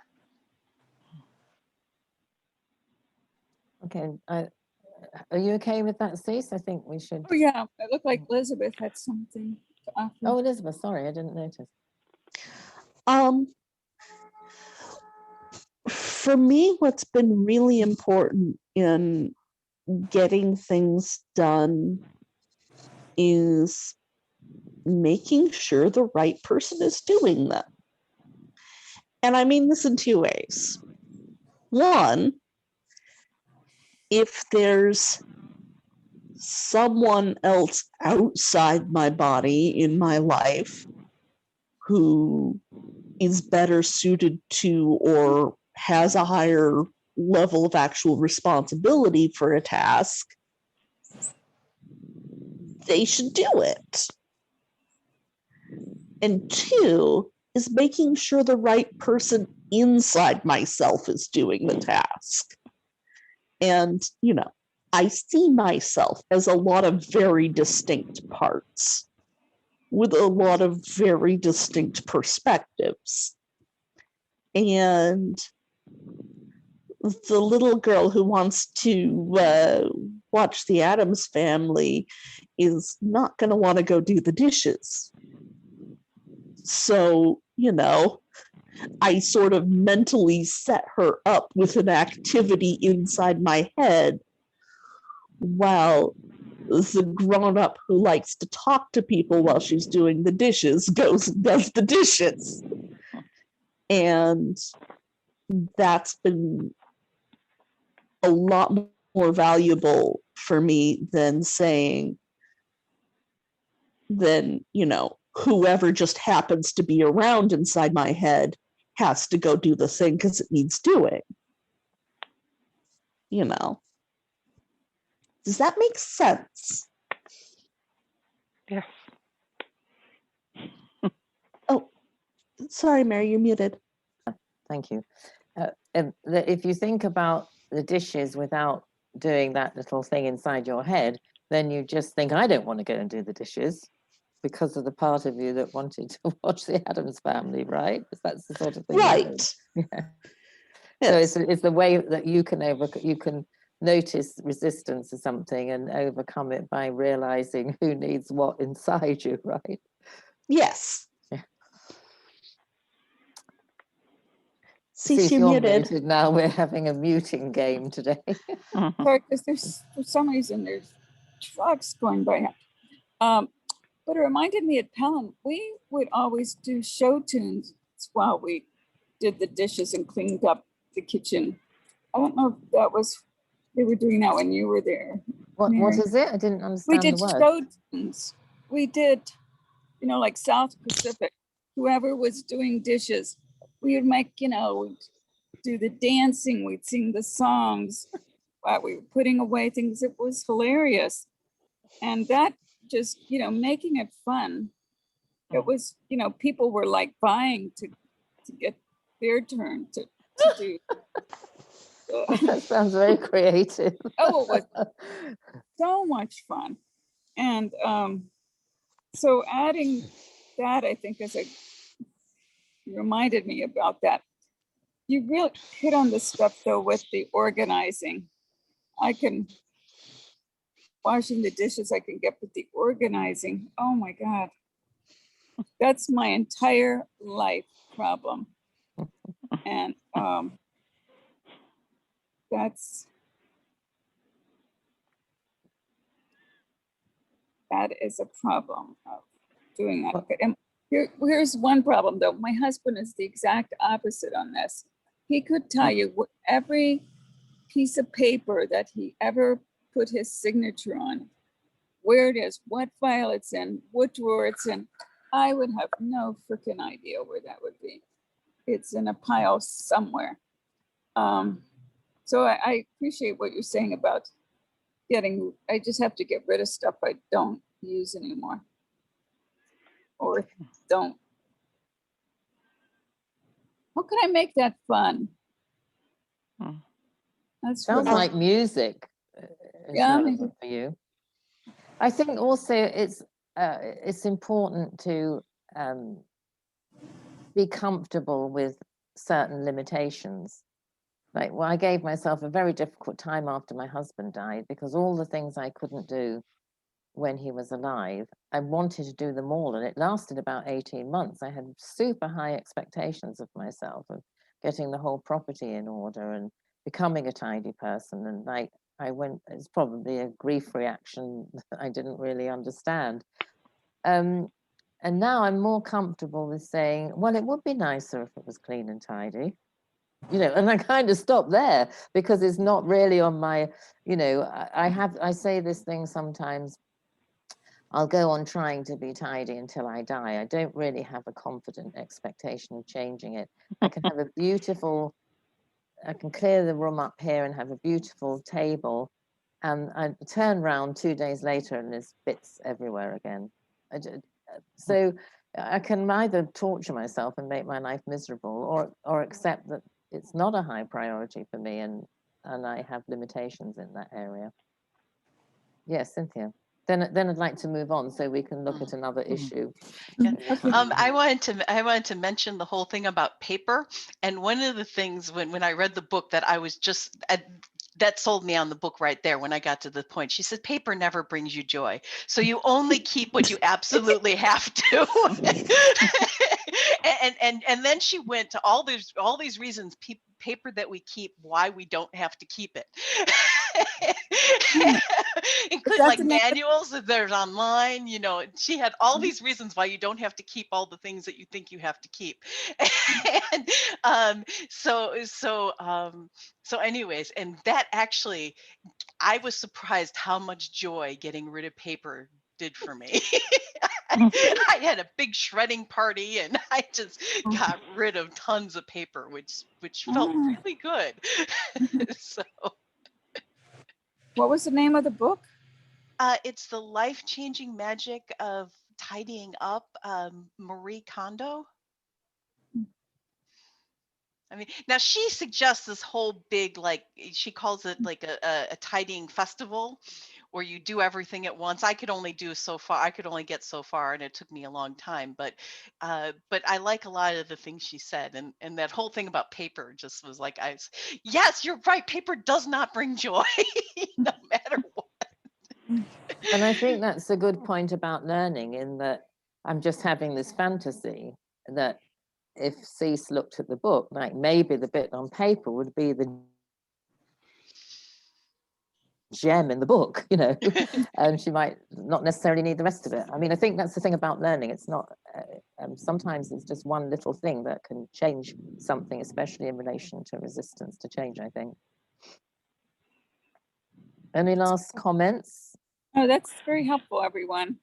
Okay. Are you okay with that, Cease? I think we should. Oh yeah, it looked like Elizabeth had something to offer. Oh, Elizabeth, sorry, I didn't notice. For me, what's been really important in getting things done is making sure the right person is doing them. And I mean this in two ways. One, if there's someone else outside my body in my life who is better suited to or has a higher level of actual responsibility for a task, they should do it. And 2 is making sure the right person inside myself is doing the task. And, you know, I see myself as a lot of very distinct parts with a lot of very distinct perspectives. And the little girl who wants to watch the Addams Family is not going to want to go do the dishes. So, you know, I sort of mentally set her up with an activity inside my head, while the grown-up who likes to talk to people while she's doing the dishes goes and does the dishes. And that's been a lot more valuable for me than saying, you know, whoever just happens to be around inside my head has to go do the thing because it needs doing. You know. Does that make sense? Yes. Oh, sorry, Mary, you're muted. Thank you. If you think about the dishes without doing that little thing inside your head, then you just think, I don't want to go and do the dishes because of the part of you that wanted to watch the Addams Family, right? Because that's the sort of thing. Right. Yeah. Yes. So it's the way that you can notice resistance to something and overcome it by realizing who needs what inside you, right? Yes. Yeah. Cease, you're muted. Now we're having a muting game today. Sorry, because there's, for some reason, there's trucks going by. But it reminded me at Pellin, we would always do show tunes while we did the dishes and cleaned up the kitchen. I don't know if that was, they were doing that when you were there. What Mary. is it? I didn't understand We did the word. show tunes. We did, you know, like South Pacific, whoever was doing dishes, we would make, you know, we'd do the dancing, we'd sing the songs while we were putting away things. It was hilarious. And that just, you know, making it fun. It was, you know, people were like vying to get their turn to do. That sounds very creative. Oh, it was so much fun. And so adding that, I think, reminded me about that. You really hit on the stuff though with the organizing. I can, washing the dishes, I can get with the organizing. Oh my God. That's my entire life problem. And that is a problem of doing that. And here's one problem though. My husband is the exact opposite on this. He could tell you every piece of paper that he ever put his signature on, where it is, what file it's in, what drawer it's in. I would have no freaking idea where that would be. It's in a pile somewhere. So I appreciate what you're saying about I just have to get rid of stuff I don't use anymore. Or don't. How can I make that fun? That sounds like music. Yeah, for you. I think also it's important to be comfortable with certain limitations. Like, well, I gave myself a very difficult time after my husband died because all the things I couldn't do when he was alive, I wanted to do them all, and it lasted about 18 months. I had super high expectations of myself, of getting the whole property in order and becoming a tidy person. And like it's probably a grief reaction that I didn't really understand. And now I'm more comfortable with saying, well, it would be nicer if it was clean and tidy. You know, and I kind of stop there because it's not really on my, you know, I say this thing sometimes, I'll go on trying to be tidy until I die. I don't really have a confident expectation of changing it. I can have I can clear the room up here and have a beautiful table And I turn round 2 days later and there's bits everywhere again. So I can either torture myself and make my life miserable, or accept that it's not a high priority for me, and I have limitations in that area. Yes, Cynthia. Then I'd like to move on so we can look at another issue. Yeah. I wanted to mention the whole thing about paper. And one of the things when I read the book that I was just that sold me on the book right there when I got to the point. She said, paper never brings you joy. So you only keep what you absolutely have to. and then she went to all these reasons, paper that we keep, why we don't have to keep it. Include like manuals that there's online, you know. She had all these reasons why you don't have to keep all the things that you think you have to keep. And so anyways, and that actually, I was surprised how much joy getting rid of paper did for me. I had a big shredding party and I just got rid of tons of paper, which felt really good. So what was the name of the book? It's The Life-Changing Magic of Tidying Up, Marie Kondo. I mean, now she suggests this whole big, like, she calls it like a tidying festival where you do everything at once. I could only do so far. I could only get so far, and it took me a long time. But I like a lot of the things she said, and that whole thing about paper just was like, yes, you're right. Paper does not bring joy, no matter what. And I think that's a good point about learning, in that I'm just having this fantasy that if Cease looked at the book, like maybe the bit on paper would be the gem in the book, you know, and she might not necessarily need the rest of it. I mean, I think that's the thing about learning. It's not, sometimes it's just one little thing that can change something, especially in relation to resistance to change, I think. Any last comments? Oh, that's very helpful, everyone.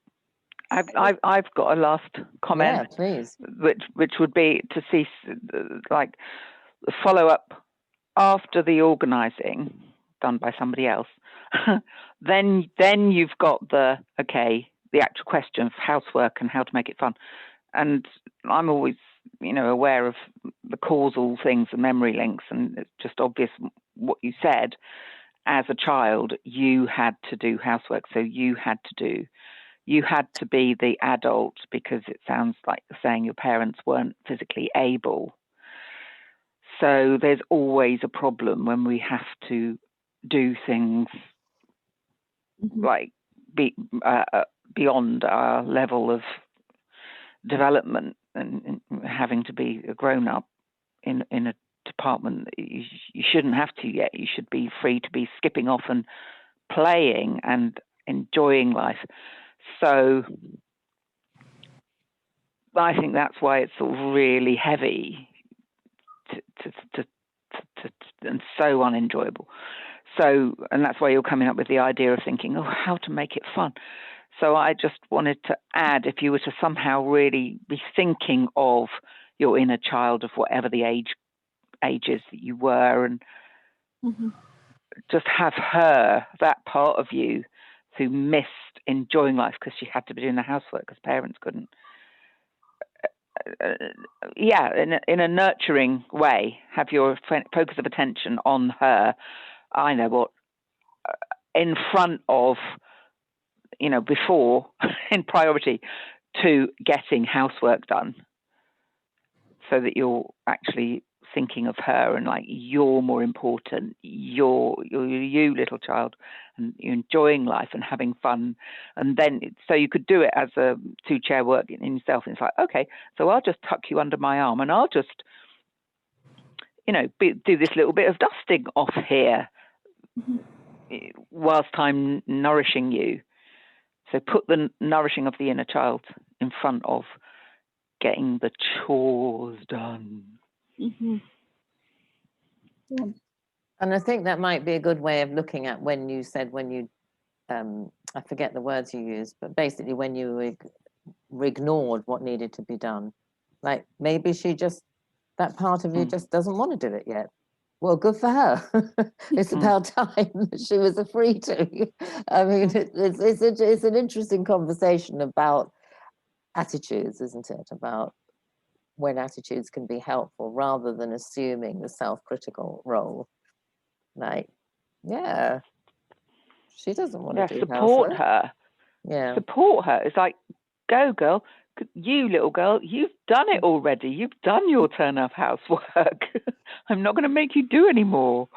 I've got a last comment. Yeah, please. Which would be to see like the follow up after the organising done by somebody else. then you've got the actual question of housework and how to make it fun. And I'm always, aware of the causal things, the memory links, and it's just obvious what you said. As a child, you had to do housework, so you had to be the adult, because it sounds like you're saying your parents weren't physically able. So there's always a problem when we have to do things like beyond our level of development, and having to be a grown-up in a department that you shouldn't have to yet. You should be free to be skipping off and playing and enjoying life. So I think that's why it's sort of really heavy and so unenjoyable. So, and that's why you're coming up with the idea of thinking, how to make it fun. So I just wanted to add, if you were to somehow really be thinking of your inner child of whatever the ages that you were, and just have her, that part of you who missed enjoying life because she had to be doing the housework because parents couldn't. In a nurturing way, have your focus of attention on her. I know what, in front of, before, in priority to getting housework done, so that you're actually thinking of her and like, you're more important, you're you little child, and you're enjoying life and having fun. And then so you could do it as a 2-chair work in yourself, and it's like, okay, so I'll just tuck you under my arm and I'll just do this little bit of dusting off here whilst I'm nourishing you. So put the nourishing of the inner child in front of getting the chores done. And I think that might be a good way of looking at when you I forget the words you used, but basically when you ignored what needed to be done. Like maybe that part of you just doesn't want to do it yet. Well, good for her. It's about time that she was free to. I mean, it's an interesting conversation about attitudes, isn't it? About when attitudes can be helpful rather than assuming the self-critical role. Like, yeah, she doesn't want to do support housework. her. Yeah, support her. It's like, go girl, you little girl, you've done it already. You've done your turn of housework. I'm not going to make you do any more.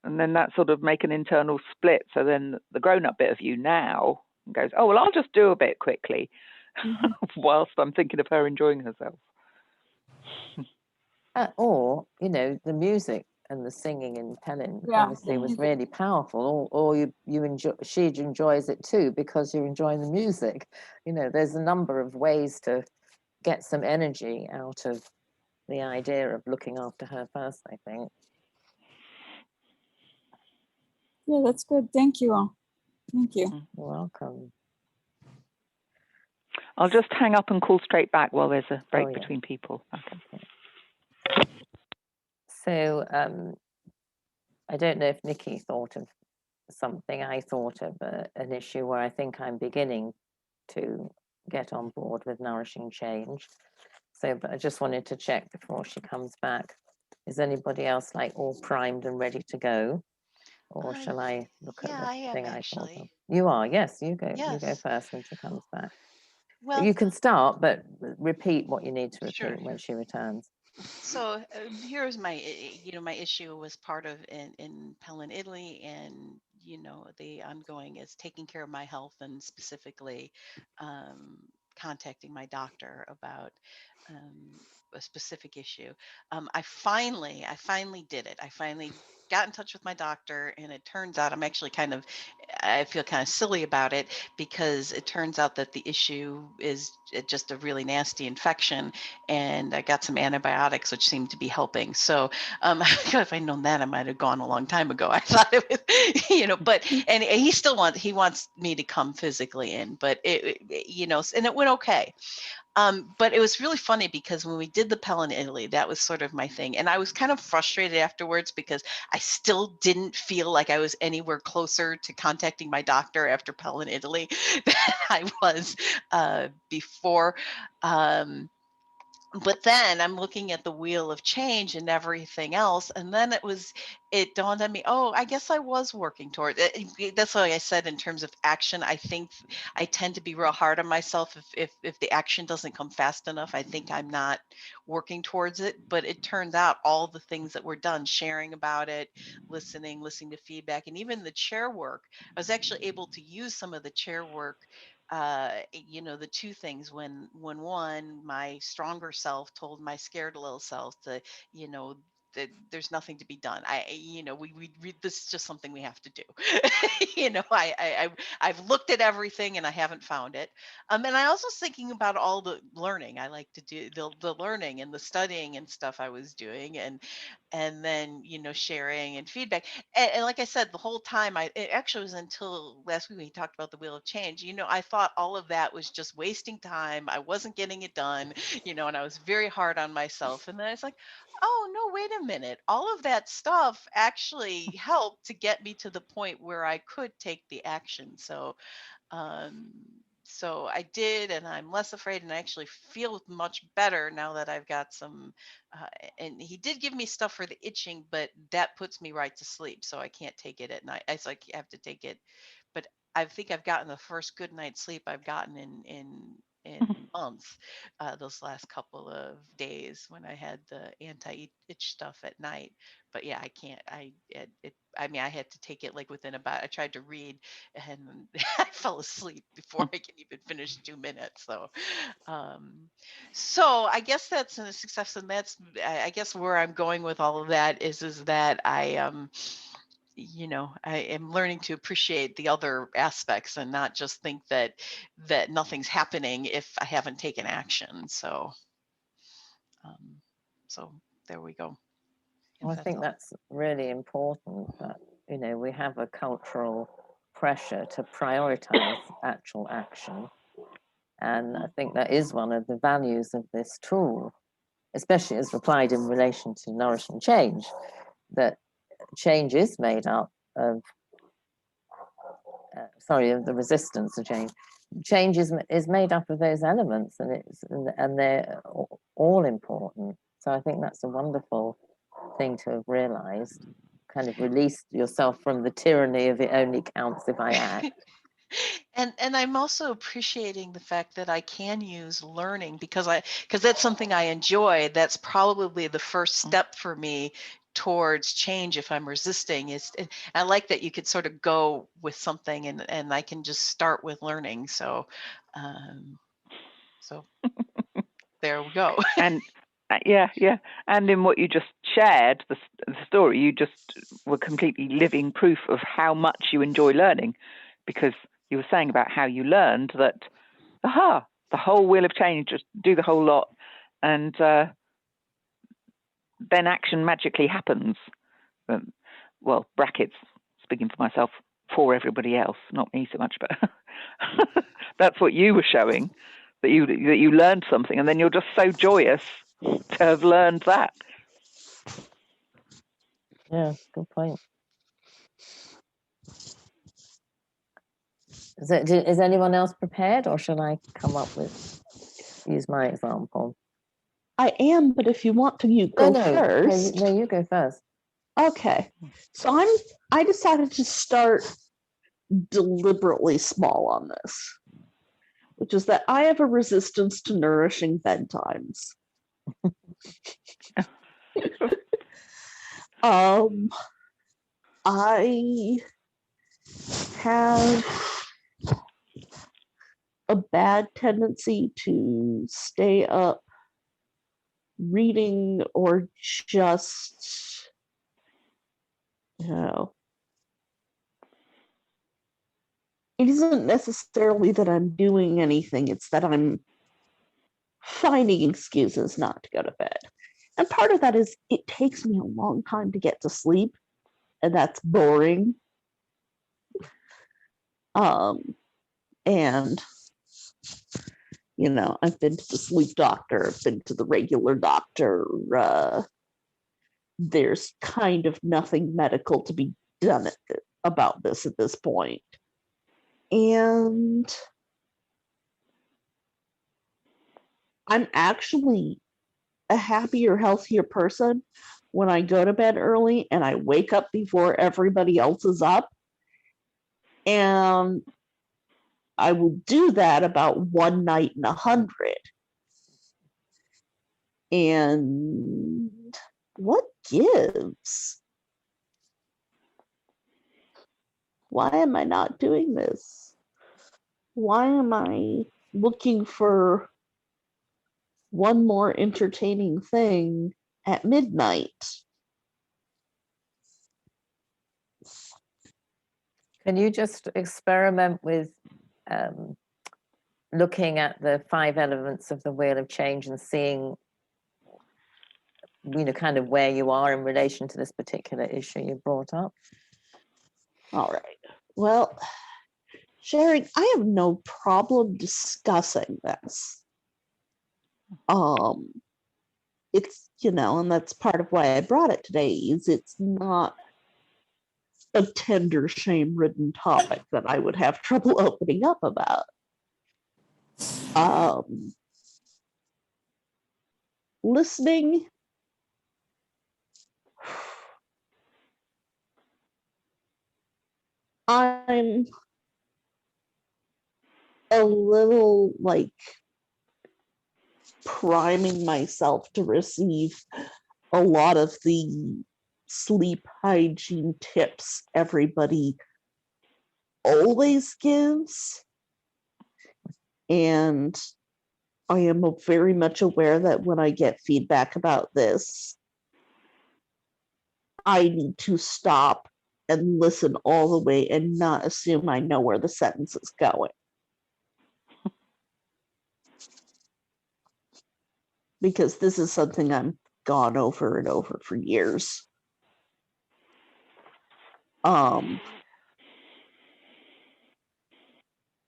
And then that sort of make an internal split. So then the grown-up bit of you now goes, oh, well, I'll just do a bit quickly whilst I'm thinking of her enjoying herself. Or, you know, the music and the singing in Pellin obviously was really powerful, or you enjoy, she enjoys it too because you're enjoying the music. You know, there's a number of ways to get some energy out of the idea of looking after her first, I think. Yeah, that's good. Thank you all. Thank you. You're welcome. I'll just hang up and call straight back while there's a break between people. Okay. So I don't know if Nicky thought of something. I thought of an issue where I think I'm beginning to get on board with Nourishing Change. So, but I just wanted to check before she comes back. Is anybody else like all primed and ready to go? Or shall I look at the thing I thought of? You are, yes, you go. Yes. You go first when she comes back. Well, you can start, but repeat what you need to repeat when she returns. So here's my, my issue was part of in Pellin, Italy, and the ongoing is taking care of my health and specifically contacting my doctor about a specific issue. I finally did it. I finally got in touch with my doctor, and it turns out I feel kind of silly about it because it turns out that the issue is just a really nasty infection, and I got some antibiotics which seemed to be helping. So if I'd known that, I might have gone a long time ago. I thought it was, but and he wants me to come physically in, but it and it went okay. But it was really funny because when we did the Pellin Italy, that was sort of my thing. And I was kind of frustrated afterwards because I still didn't feel like I was anywhere closer to contacting my doctor after Pellin Italy than I was before. But then I'm looking at the wheel of change and everything else. And then it dawned on me, oh, I guess I was working toward it. That's why I said in terms of action, I think I tend to be real hard on myself. If the action doesn't come fast enough, I think I'm not working towards it. But it turns out all the things that were done, sharing about it, listening to feedback, and even the chair work, I was actually able to use some of the chair work. The two things when one, my stronger self told my scared little self to, that there's nothing to be done. We read, this is just something we have to do. I've looked at everything and I haven't found it. And I also was thinking about all the learning I like to do, the learning and the studying and stuff I was doing, and then sharing and feedback. And like I said, the whole time it actually was until last week when we talked about the wheel of change. I thought all of that was just wasting time. I wasn't getting it done, and I was very hard on myself. And then I was like, oh no, wait a minute. All of that stuff actually helped to get me to the point where I could take the action. So I did, and I'm less afraid, and I actually feel much better now that I've got some, and he did give me stuff for the itching, but that puts me right to sleep. So I can't take it at night. It's like, you have to take it, but I think I've gotten the first good night's sleep I've gotten in months, those last couple of days when I had the anti-itch stuff at night. But yeah, I can't, I had to take it like within about, I tried to read and I fell asleep before I can even finish 2 minutes. So, so I guess that's a success. And that's, I guess where I'm going with all of that is that I am learning to appreciate the other aspects and not just think that nothing's happening if I haven't taken action. So, so there we go. Well, I think that's really important that, we have a cultural pressure to prioritize actual action. And I think that is one of the values of this tool, especially as applied in relation to Nourishing Change, that change is made up of, of the resistance to change. Change is made up of those elements, and they're all important. So I think that's a wonderful thing to have realized, kind of released yourself from the tyranny of it only counts if I act. And I'm also appreciating the fact that I can use learning because that's something I enjoy. That's probably the first step for me towards change if I'm resisting. I like that you could sort of go with something and I can just start with learning. So there we go. And yeah. And in what you just shared, the story, you just were completely living proof of how much you enjoy learning, because you were saying about how you learned that, the whole wheel of change, just do the whole lot, and then action magically happens. Well, brackets, speaking for myself, for everybody else, not me so much, but that's what you were showing, that you learned something, and then you're just so joyous to have learned that. Yeah, good point. Is anyone else prepared, or should I use my example? I am, but if you want to, you go first. No, you go first. Okay, so I decided to start deliberately small on this, which is that I have a resistance to nourishing bedtimes. I have a bad tendency to stay up reading or just, it isn't necessarily that I'm doing anything, it's that I'm finding excuses not to go to bed. And part of that is it takes me a long time to get to sleep, and that's boring. And I've been to the sleep doctor, I've been to the regular doctor. There's kind of nothing medical to be done about this at this point. And I'm actually a happier, healthier person when I go to bed early and I wake up before everybody else is up. And I will do that about one night in 100. And what gives? Why am I not doing this? Why am I looking for one more entertaining thing at midnight? Can you just experiment with looking at the 5 elements of the wheel of change and seeing, kind of where you are in relation to this particular issue you brought up? All right. Well, Sharon, I have no problem discussing this. It's, and that's part of why I brought it today, is it's not a tender, shame-ridden topic that I would have trouble opening up about. Listening, I'm a little priming myself to receive a lot of the sleep hygiene tips everybody always gives. And I am very much aware that when I get feedback about this, I need to stop and listen all the way and not assume I know where the sentence is going. Because this is something I've gone over and over for years. And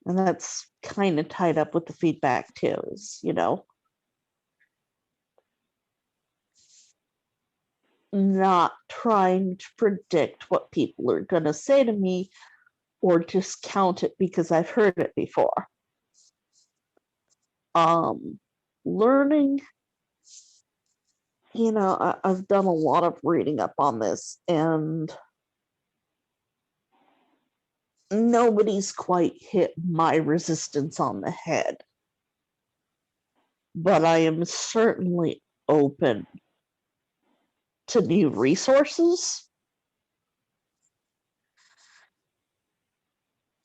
that's kind of tied up with the feedback too, is, not trying to predict what people are going to say to me or discount it because I've heard it before. Learning, I've done a lot of reading up on this, and nobody's quite hit my resistance on the head. But I am certainly open to new resources.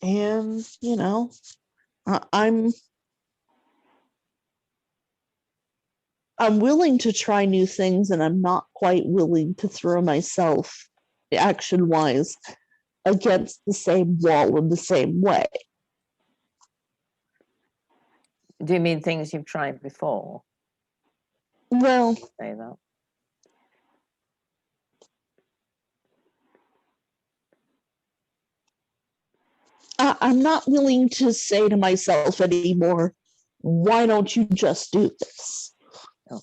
And, I'm willing to try new things, and I'm not quite willing to throw myself action-wise against the same wall in the same way. Do you mean things you've tried before? Well, Say that. I'm not willing to say to myself anymore, why don't you just do this? Oh.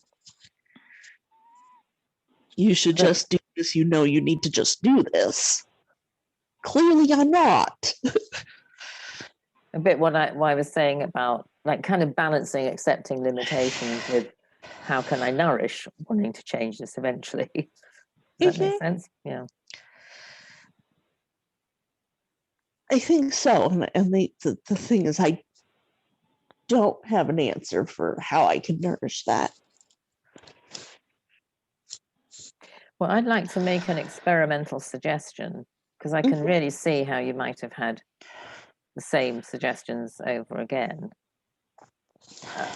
You should just do this. You need to just do this. Clearly, I'm not. A bit what I was saying about like kind of balancing accepting limitations with how can I nourish wanting to change this eventually. Does that make sense? Yeah. I think so. And the thing is, I don't have an answer for how I can nourish that. Well, I'd like to make an experimental suggestion because I can really see how you might have had the same suggestions over again.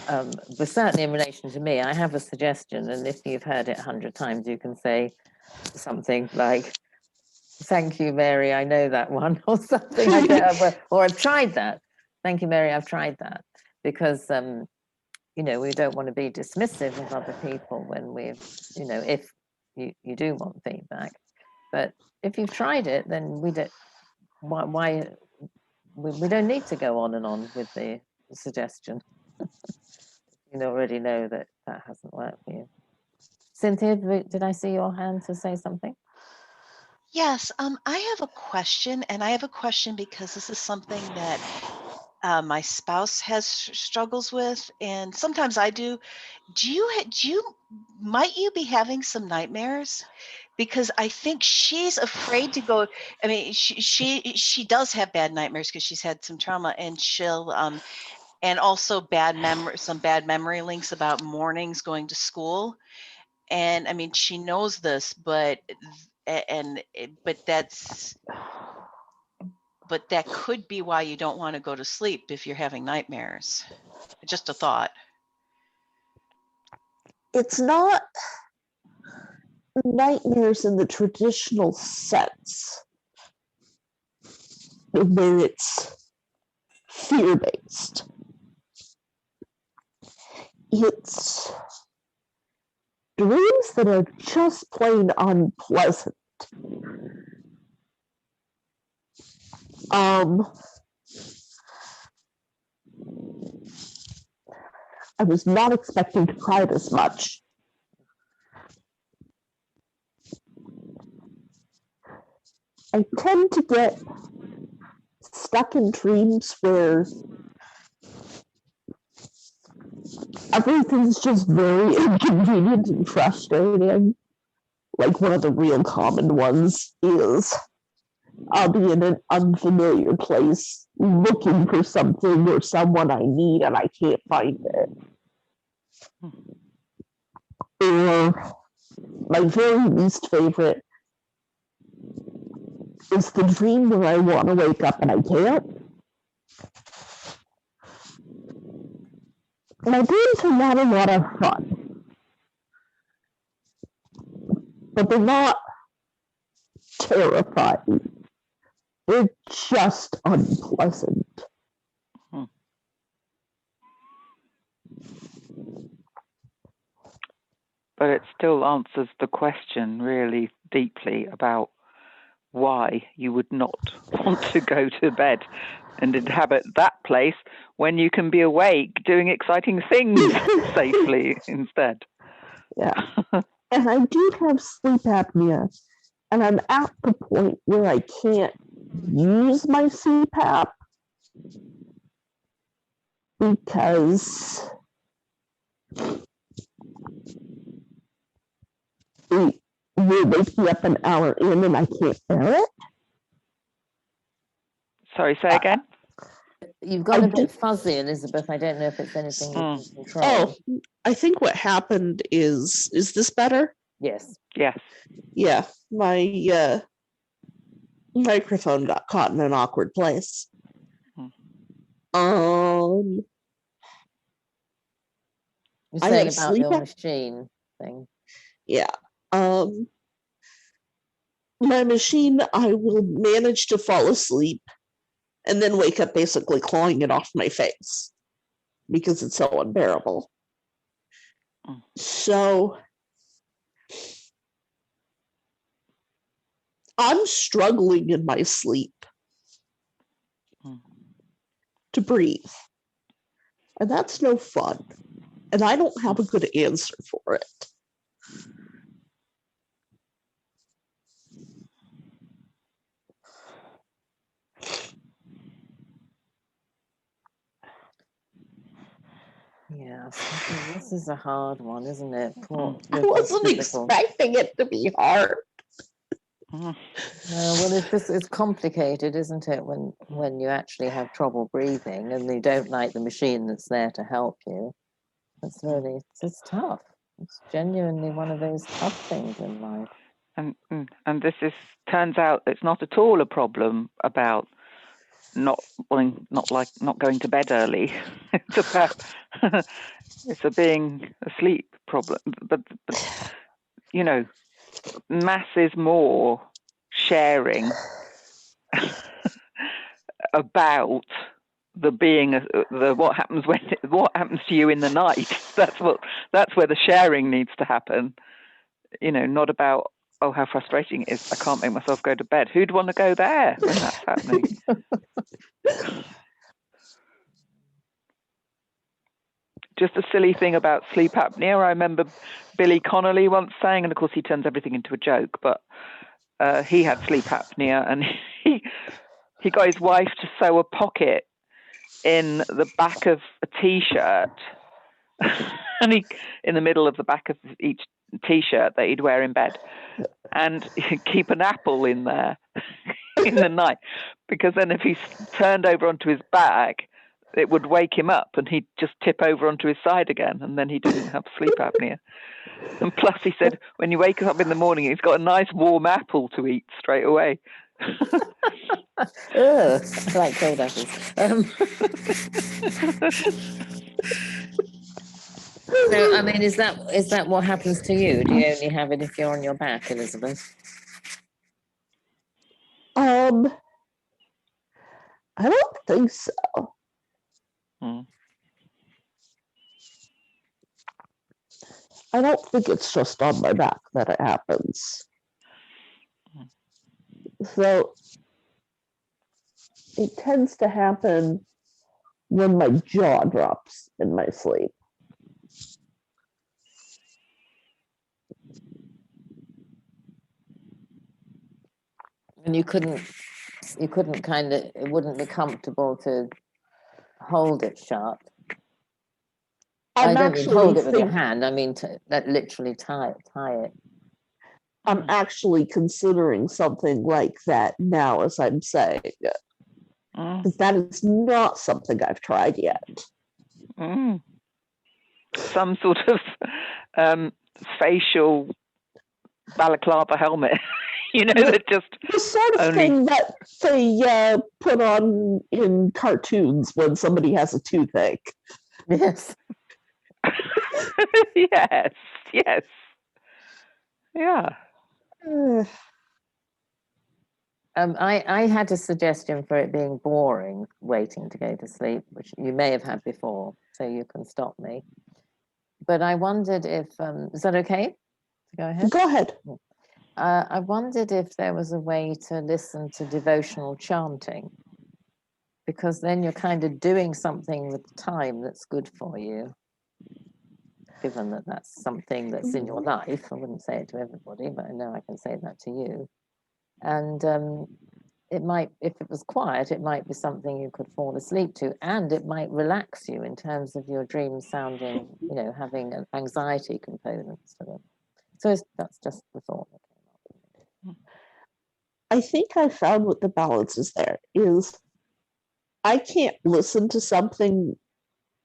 But certainly in relation to me, I have a suggestion, and if you've heard it 100 times, you can say something like, "Thank you, Mary, I know that one," or something like that, or "I've tried that. Thank you, Mary, I've tried that." Because we don't want to be dismissive of other people when if you do want feedback. But if you've tried it, then we don't. Why we don't need to go on and on with the suggestion. You already know that hasn't worked for you. Cynthia, did I see your hand to say something? Yes, I have a question, and I have a question because this is something that my spouse has struggles with, and sometimes I do. Might you be having some nightmares? Because I think she's afraid to go. I mean, she does have bad nightmares because she's had some trauma, and she'll and also some bad memory links about mornings going to school. And I mean, she knows this, but that could be why you don't want to go to sleep if you're having nightmares. Just a thought. It's not nightmares in the traditional sense, where it's fear-based. It's dreams that are just plain unpleasant. I was not expecting to cry this much. I tend to get stuck in dreams where everything's just very inconvenient and frustrating. Like one of the real common ones is I'll be in an unfamiliar place looking for something or someone I need and I can't find it. Or my very least favorite is the dream where I want to wake up and I can't. My dreams are not a lot of fun, but they're not terrifying. They're just unpleasant. But it still answers the question really deeply about why you would not want to go to bed and inhabit that place when you can be awake doing exciting things safely instead. Yeah. And I do have sleep apnea, and I'm at the point where I can't use my CPAP because it will wake me up an hour in and I can't bear it. Sorry, say again. You've got a bit fuzzy, Elizabeth. I don't know if it's anything you can control. Oh, I think what happened is this better? Yes. Yes. Yeah, my microphone got caught in an awkward place. You're I saying have about sleep your ap- machine thing. Yeah. My machine, I will manage to fall asleep and then wake up basically clawing it off my face because it's so unbearable. So I'm struggling in my sleep to breathe. And that's no fun. And I don't have a good answer for it. Yes, this is a hard one, isn't it? I wasn't expecting it to be hard. Well, it's complicated, isn't it? When you actually have trouble breathing and you don't like the machine that's there to help you. It's tough. It's genuinely one of those tough things in life. And this turns out it's not at all a problem about not going to bed early. It's about it's a being asleep problem. But you know, mass is more sharing about the being what happens to you in the night. That's where the sharing needs to happen. You know, not about, oh, how frustrating it is, I can't make myself go to bed. Who'd want to go there when that's happening? Just a silly thing about sleep apnea. I remember Billy Connolly once saying, and of course he turns everything into a joke, but he had sleep apnea, and he got his wife to sew a pocket in the back of a T-shirt, and in the middle of the back of each T-shirt that he'd wear in bed, and he'd keep an apple in there in the night, because then if he turned over onto his back, it would wake him up and he'd just tip over onto his side again, and then he didn't have sleep apnea. And plus he said when you wake up in the morning, he's got a nice warm apple to eat straight away. Ugh, I like cold apples. So, I mean, is that what happens to you? Do you only have it if you're on your back, Elizabeth? I don't think so. I don't think it's just on my back that it happens. So it tends to happen when my jaw drops in my sleep. And you couldn't kind of, it wouldn't be comfortable to hold it shut. I don't mean hold it with your hand. I mean literally tie it. I'm actually considering something like that now as I'm saying it. Because that is not something I've tried yet. Some sort of facial balaclava helmet, you know, that just the sort of thing that they put on in cartoons when somebody has a toothache. Yes. yes. Yeah. I had a suggestion for it being boring, waiting to go to sleep, which you may have had before, so you can stop me. But I wondered if, is that okay to go ahead? Go ahead. I wondered if there was a way to listen to devotional chanting, because then you're kind of doing something with time that's good for you. given that that's something that's in your life. I wouldn't say it to everybody, but I know I can say that to you. And it might, if it was quiet, it might be something you could fall asleep to, and it might relax you in terms of your dreams sounding, you know, having an anxiety components to them. So that's just the thought that came up. I think I found what the balance is there is I can't listen to something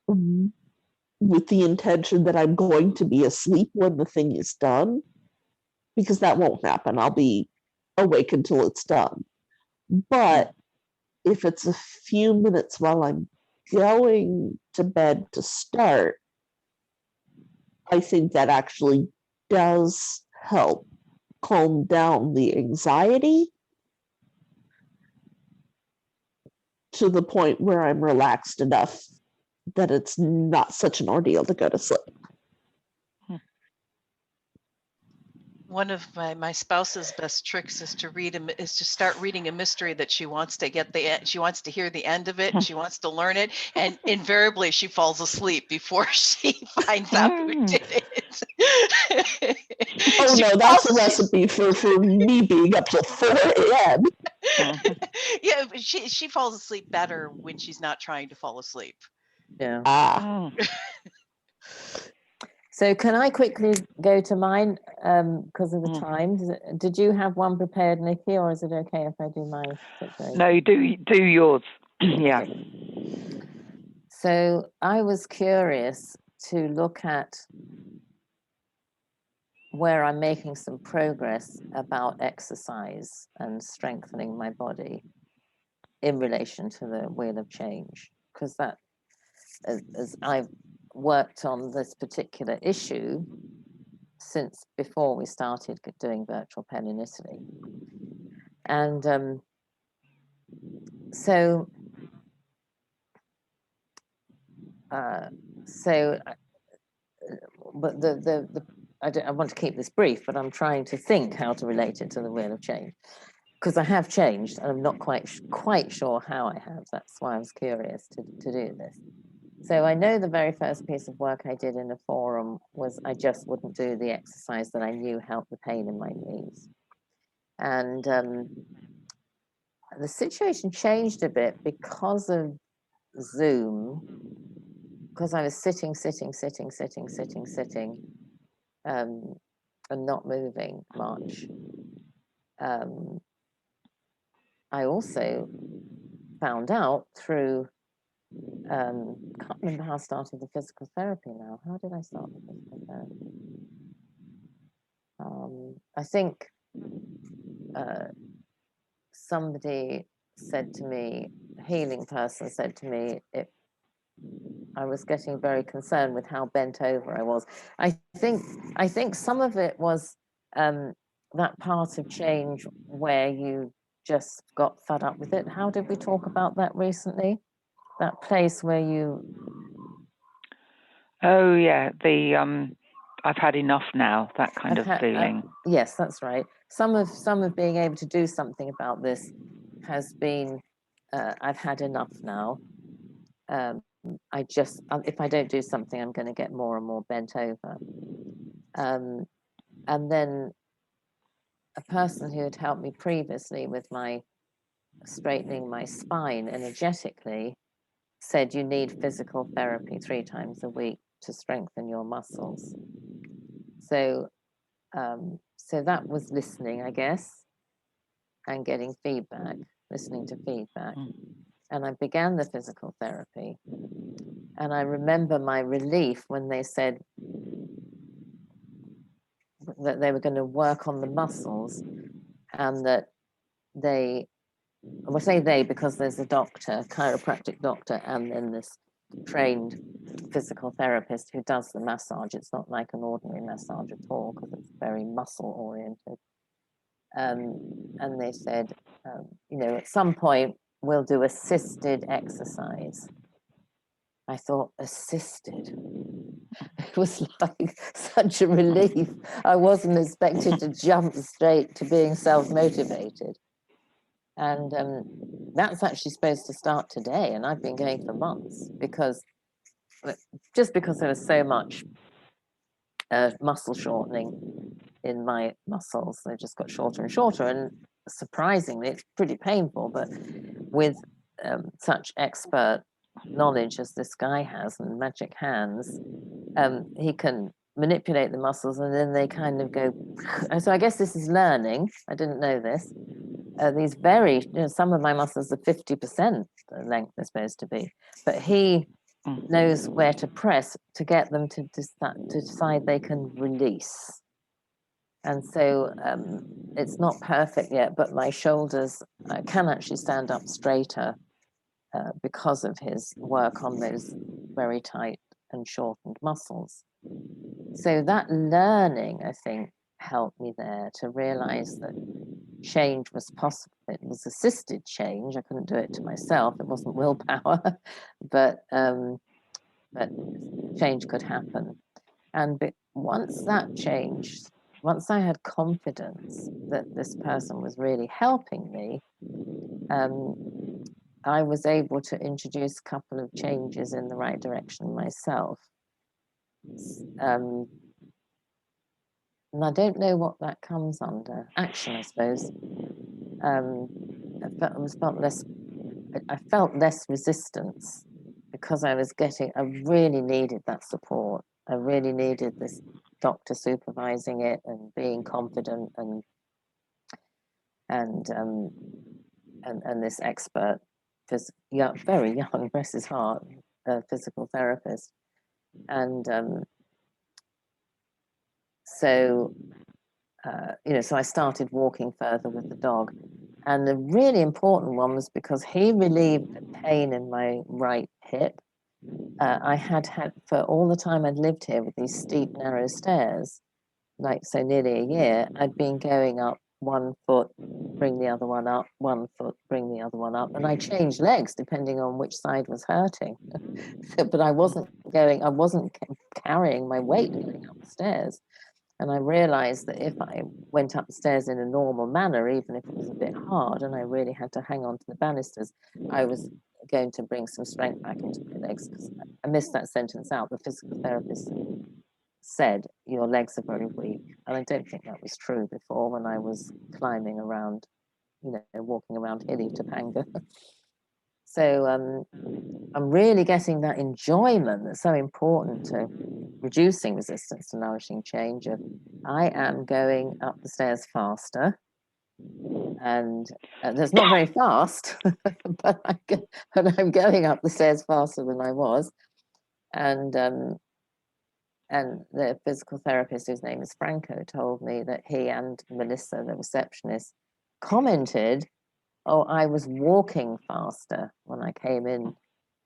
with the intention that I'm going to be asleep when the thing is done, because that won't happen. I'll be awake until it's done. But if it's a few minutes while I'm going to bed to start, I think that actually does help calm down the anxiety to the point where I'm relaxed enough that it's not such an ordeal to go to sleep. One of my spouse's best tricks is to start reading a mystery that she wants to get she wants to hear the end of it, and she wants to learn it, and invariably she falls asleep before she finds out who did it. Oh no, that's a recipe for me being up till 4 a.m. Yeah, but she falls asleep better when she's not trying to fall asleep. Yeah. So can I quickly go to mine because of the time? Did you have one prepared, Nikki, or is it okay if I do my situation? No, you do yours. Yeah. Okay. So I was curious to look at where I'm making some progress about exercise and strengthening my body in relation to the Wheel of Change, because that, as I've worked on this particular issue since before we started doing virtual pen in Italy. And but I want to keep this brief, but I'm trying to think how to relate it to the Wheel of Change, because I have changed and I'm not quite sure how I have. That's why I was curious to do this. So I know the very first piece of work I did in a forum was I just wouldn't do the exercise that I knew helped the pain in my knees. And the situation changed a bit because of Zoom, because I was sitting, and not moving much. I also found out through, can't remember how I started the physical therapy now. How did I start the physical therapy? I think somebody said to me, a healing person said to me, I was getting very concerned with how bent over I was. I think some of it was that part of change where you just got fed up with it. How did we talk about that recently? That place where you... Oh yeah, I've had enough now, that kind of feeling. Yes, that's right. Some of being able to do something about this has been, I've had enough now. I just, if I don't do something, I'm going to get more and more bent over. And then a person who had helped me previously with my straightening my spine energetically said you need physical therapy 3 times a week to strengthen your muscles. So, so that was listening, I guess, and getting feedback, listening to feedback. And I began the physical therapy. And I remember my relief when they said that they were going to work on the muscles, and that they, well, say they because there's a doctor, chiropractic doctor, and then this trained physical therapist who does the massage. It's not like an ordinary massage at all because it's very muscle oriented. And they said, you know, at some point we'll do assisted exercise. I thought, assisted? It was like such a relief. I wasn't expected to jump straight to being self-motivated. And that's actually supposed to start today. And I've been going for months because there was so much muscle shortening in my muscles. They just got shorter and shorter, and surprisingly, it's pretty painful. But with such expert knowledge as this guy has and magic hands, he can manipulate the muscles, and then they kind of go. So I guess this is learning. I didn't know this. These very, some of my muscles are 50% the length they're supposed to be, but he knows where to press to get them to decide they can release. And so it's not perfect yet, but my shoulders can actually stand up straighter because of his work on those very tight and shortened muscles. So that learning, I think, helped me there to realize that change was possible. It was assisted change. I couldn't do it to myself. It wasn't willpower, but change could happen. And once that changed, once I had confidence that this person was really helping me, I was able to introduce a couple of changes in the right direction myself. And I don't know what that comes under. Action, I suppose. I felt less resistance because I really needed that support. I really needed this doctor supervising it and being confident and this expert, very young, bless his heart, physical therapist. And so I started walking further with the dog. And the really important one was because he relieved the pain in my right hip. I had for all the time I'd lived here with these steep, narrow stairs, so nearly a year, I'd been going up 1 foot, bring the other one up, 1 foot, bring the other one up. And I changed legs depending on which side was hurting. But I wasn't carrying my weight going up the stairs. And I realized that if I went up the stairs in a normal manner, even if it was a bit hard and I really had to hang on to the banisters, I was going to bring some strength back into my legs. Because I missed that sentence out. The physical therapist said, your legs are very weak. And I don't think that was true before when I was climbing around, walking around hilly Topanga. So I'm really getting that enjoyment that's so important to reducing resistance to nourishing change. I am going up the stairs faster, and that's not very fast, but I'm going up the stairs faster than I was. And the physical therapist, whose name is Franco, told me that he and Melissa, the receptionist, commented, oh, I was walking faster when I came in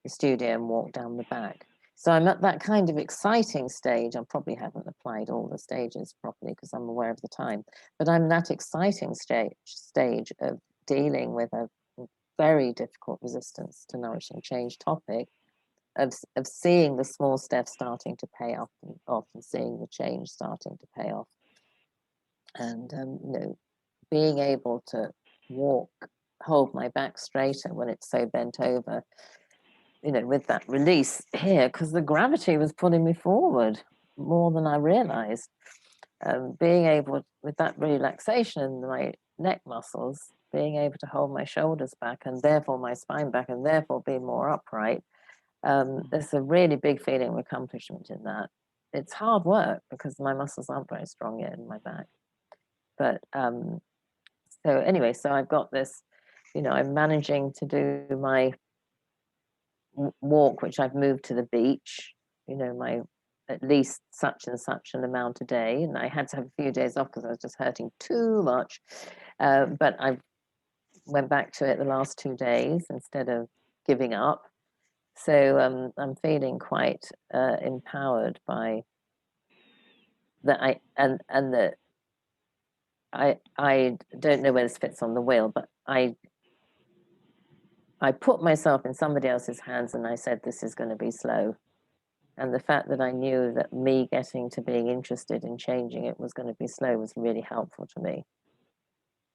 the studio and walked down the back. So I'm at that kind of exciting stage. I probably haven't applied all the stages properly because I'm aware of the time, but I'm that exciting stage of dealing with a very difficult resistance to nourishing change topic, of seeing the small steps starting to pay off and seeing the change starting to pay off. And, being able to hold my back straighter when it's so bent over, with that release here, because the gravity was pulling me forward more than I realized. Being able, with that relaxation in my neck muscles, being able to hold my shoulders back and therefore my spine back and therefore be more upright, there's a really big feeling of accomplishment in that. It's hard work because my muscles aren't very strong yet in my back. But so anyway, so I've got this, I'm managing to do my walk, which I've moved to the beach, my at least such and such an amount a day. And I had to have a few days off because I was just hurting too much. But I went back to it the last 2 days instead of giving up. So I'm feeling quite empowered by that. I don't know where this fits on the wheel, but I put myself in somebody else's hands and I said, this is going to be slow. And the fact that I knew that me getting to being interested in changing it was going to be slow was really helpful to me,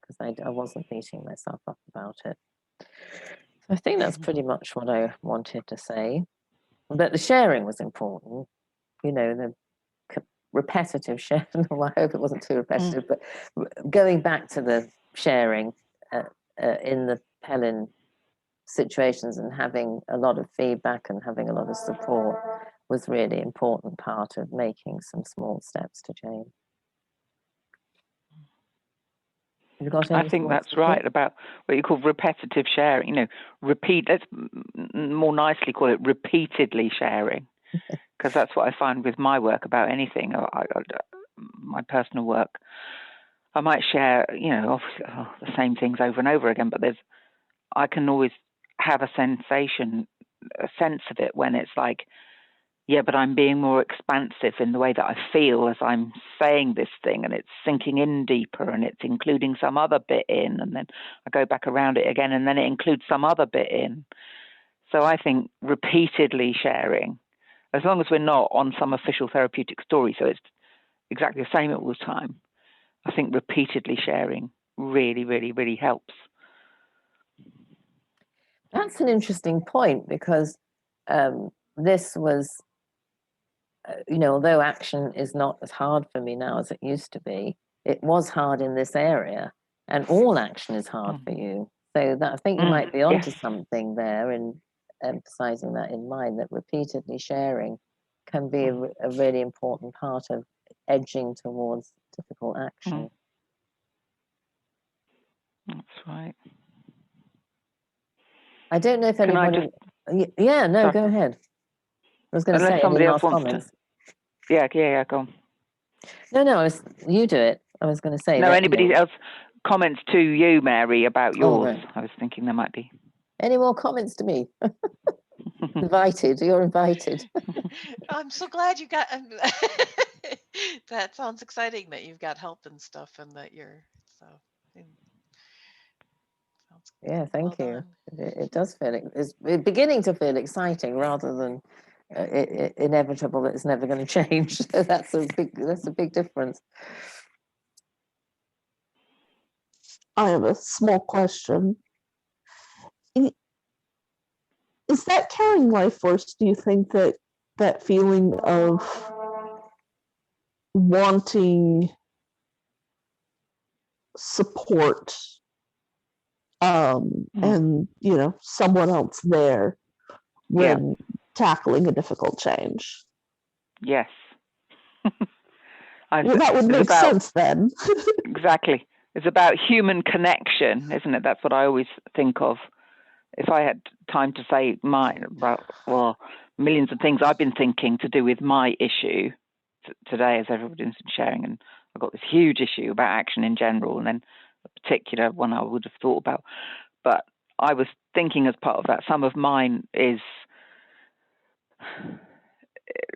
because I wasn't beating myself up about it. So I think that's pretty much what I wanted to say. But the sharing was important, repetitive sharing. Well, I hope it wasn't too repetitive, but going back to the sharing in the Pellin situations and having a lot of feedback and having a lot of support was really important part of making some small steps to change. Have you got any I think thoughts, that's right about what you call repetitive sharing. You know, let's more nicely call it repeatedly sharing, because that's what I find with my work about anything. My personal work, I might share, you know, the same things over and over again, but I can always have a sense of it when it's like, yeah, but I'm being more expansive in the way that I feel as I'm saying this thing, and it's sinking in deeper, and it's including some other bit in, and then I go back around it again, and then it includes some other bit in. So I think repeatedly sharing, as long as we're not on some official therapeutic story, so it's exactly the same all the time, I think repeatedly sharing really, really, really helps. That's an interesting point, because this was, you know, although action is not as hard for me now as it used to be, it was hard in this area, and all action is hard for you. So that I think you might be onto something there in emphasizing that in mind, that repeatedly sharing can be a really important part of edging towards difficult action. That's right. I don't know if anybody... Yeah, no, go ahead. I was going to say, somebody any else last wants comments? Yeah, go on. No, you do it. I was going to say. No, that, anybody else comments to you, Mary, about yours? Right. I was thinking there might be. Any more comments to me? Invited. You're invited. I'm so glad you got. That sounds exciting that you've got help and stuff, and that you're so. Yeah, thank you. It does feel, it's beginning to feel exciting rather than inevitable that it's never going to change. So that's a big difference. I have a small question. Is that carrying life force, do you think that feeling of wanting support and, you know, someone else there when tackling a difficult change? Yes. Well, that would make sense then. Exactly. It's about human connection, isn't it? That's what I always think of. If I had time to say millions of things I've been thinking to do with my issue today, as everybody's been sharing, and I've got this huge issue about action in general, and then a particular one I would have thought about. But I was thinking as part of that, some of mine is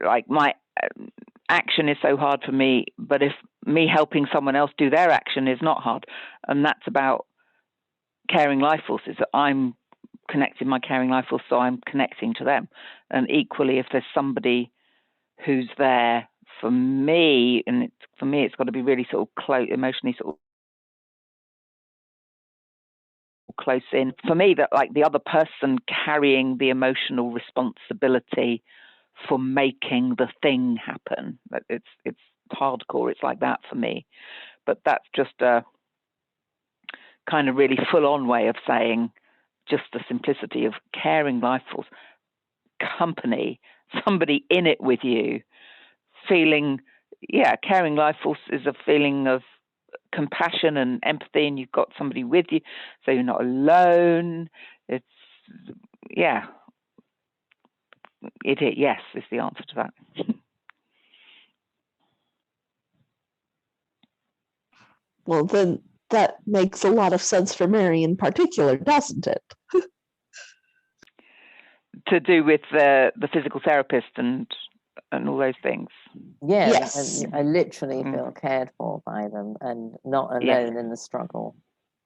like my action is so hard for me, but if me helping someone else do their action is not hard, and that's about caring life forces. I'm connecting my caring life force, so I'm connecting to them. And equally, if there's somebody who's there for me, and for me, it's got to be really sort of close, emotionally sort of close in. For me, that like the other person carrying the emotional responsibility for making the thing happen. It's hardcore. It's like that for me. But that's just a kind of really full-on way of saying just the simplicity of caring life force, company, somebody in it with you, feeling, caring life force is a feeling of compassion and empathy, and you've got somebody with you, so you're not alone. It's, yes is the answer to that. Well, then that makes a lot of sense for Mary in particular, doesn't it? To do with the physical therapist and all those things. Yeah, yes. I literally feel cared for by them and not alone in the struggle.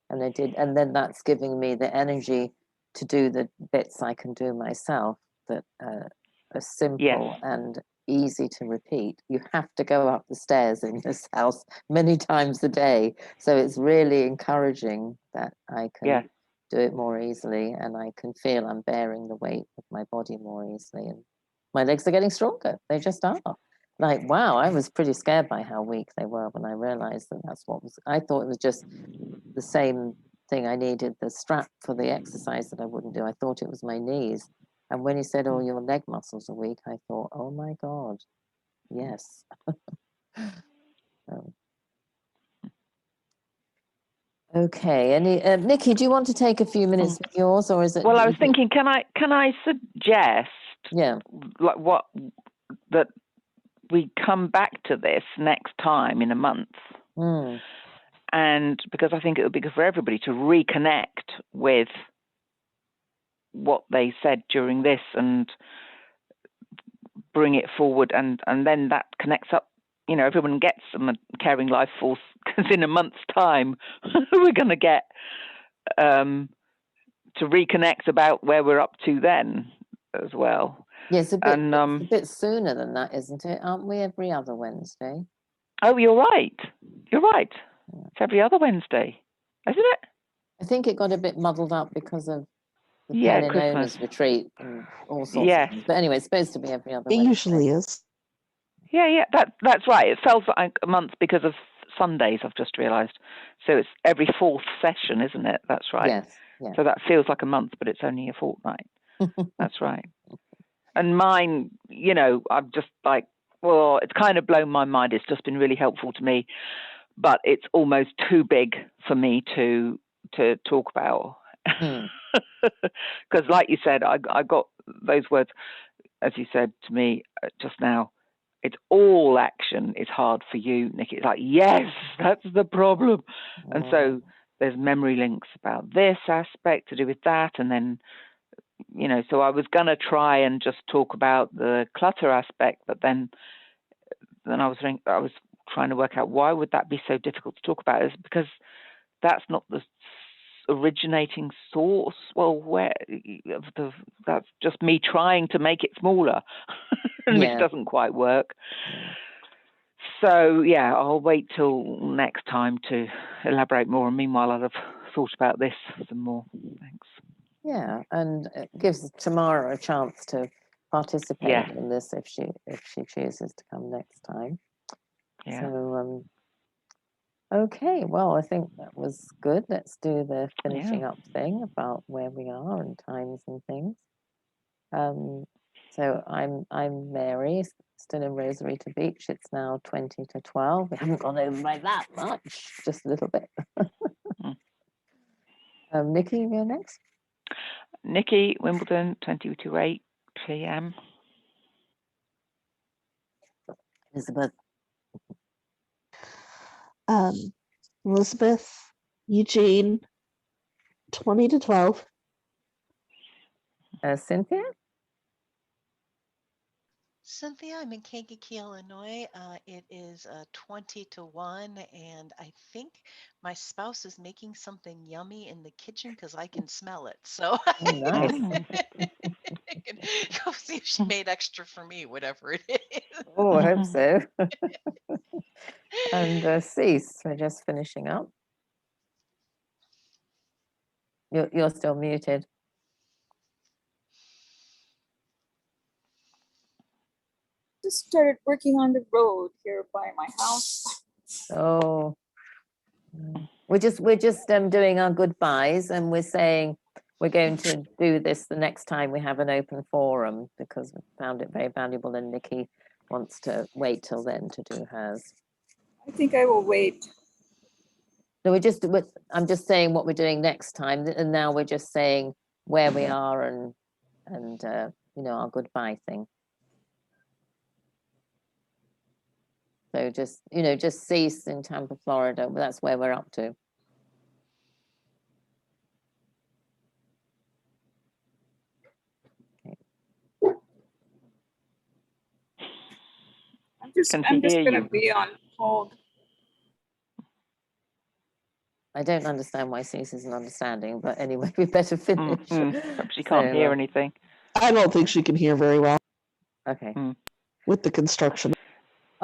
And then that's giving me the energy to do the bits I can do myself that are simple and easy to repeat. You have to go up the stairs in this house many times a day. So it's really encouraging that I can do it more easily, and I can feel I'm bearing the weight of my body more easily. And my legs are getting stronger. They just are. like, wow, I was pretty scared by how weak they were when I realized that that's what was, I thought it was just the same thing I needed, the strap for the exercise that I wouldn't do. I thought it was my knees. And when he said, oh, your leg muscles are weak, I thought, oh my God, yes. Okay, any Nicky, do you want to take a few minutes with yours, or is it? Well, I was thinking, can I suggest, like what, that we come back to this next time in a month, and because I think it would be good for everybody to reconnect with what they said during this and bring it forward, and then that connects up. You know, everyone gets a caring life force, because in a month's time we're going to get to reconnect about where we're up to then as well. Yes, it's a bit sooner than that, isn't it? Aren't we every other Wednesday? Oh, you're right. You're right. It's every other Wednesday, isn't it? I think it got a bit muddled up because of the Pellin owners retreat and all sorts of things. But anyway, it's supposed to be every other Wednesday. It usually is. Yeah, that's right. It felt like a month because of Sundays, I've just realised. So it's every fourth session, isn't it? That's right. Yes. Yeah. So that feels like a month, but it's only a fortnight. That's right. And mine, you know, I'm just like, well, it's kind of blown my mind. It's just been really helpful to me, but it's almost too big for me to talk about. Because like you said, I got those words, as you said to me just now, it's all action is hard for you, Nicky. It's like, yes, that's the problem. And so there's memory links about this aspect to do with that. And then, you know, so I was going to try and just talk about the clutter aspect, but then I was trying to work out why would that be so difficult to talk about? Is because that's not the originating source. Well, that's just me trying to make it smaller, which doesn't quite work. So yeah, I'll wait till next time to elaborate more. And meanwhile, I'll have thought about this some more. Thanks. Yeah, and it gives Tamara a chance to participate in this if she chooses to come next time. Yeah. So okay, well, I think that was good. Let's do the finishing up thing about where we are and times and things. So I'm Mary, still in Rosary to Beach. It's now 20 to 12. We haven't gone over by that much, just a little bit. Nicky, you're next. Nicky, Wimbledon, 20 to 8 p.m. Elizabeth. Elizabeth, Eugene, 20 to 12. Cynthia? Cynthia, I'm in Kankakee, Illinois. It is 20 to 1, and I think my spouse is making something yummy in the kitchen because I can smell it. So nice. Go see if she made extra for me, whatever it is. Oh, I hope so. And Cease, we're just finishing up. You're still muted. Just started working on the road here by my house. Oh, we're just doing our goodbyes, and we're saying we're going to do this the next time we have an open forum, because we found it very valuable, and Nicky wants to wait till then to do hers. I think I will wait. No, I'm just saying what we're doing next time, and now we're just saying where we are and you know, our goodbye thing. So just, you know, just Cease in Tampa, Florida. That's where we're up to. Okay. I'm just going to be on hold. I don't understand why Cease isn't understanding, but anyway, we better finish. Perhaps she can't hear anything. I don't think she can hear very well. Okay. With the construction.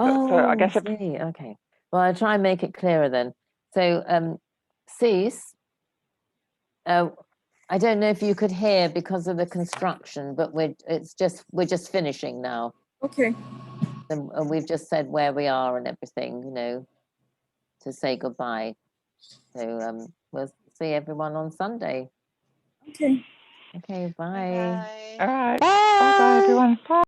Oh, so I guess okay. Well, I'll try and make it clearer then. So, Cease, I don't know if you could hear because of the construction, but we're just finishing now. Okay. And we've just said where we are and everything, you know, to say goodbye. So we'll see everyone on Sunday. Okay. Okay, bye. Bye. All right. Bye. Bye, everyone. Bye.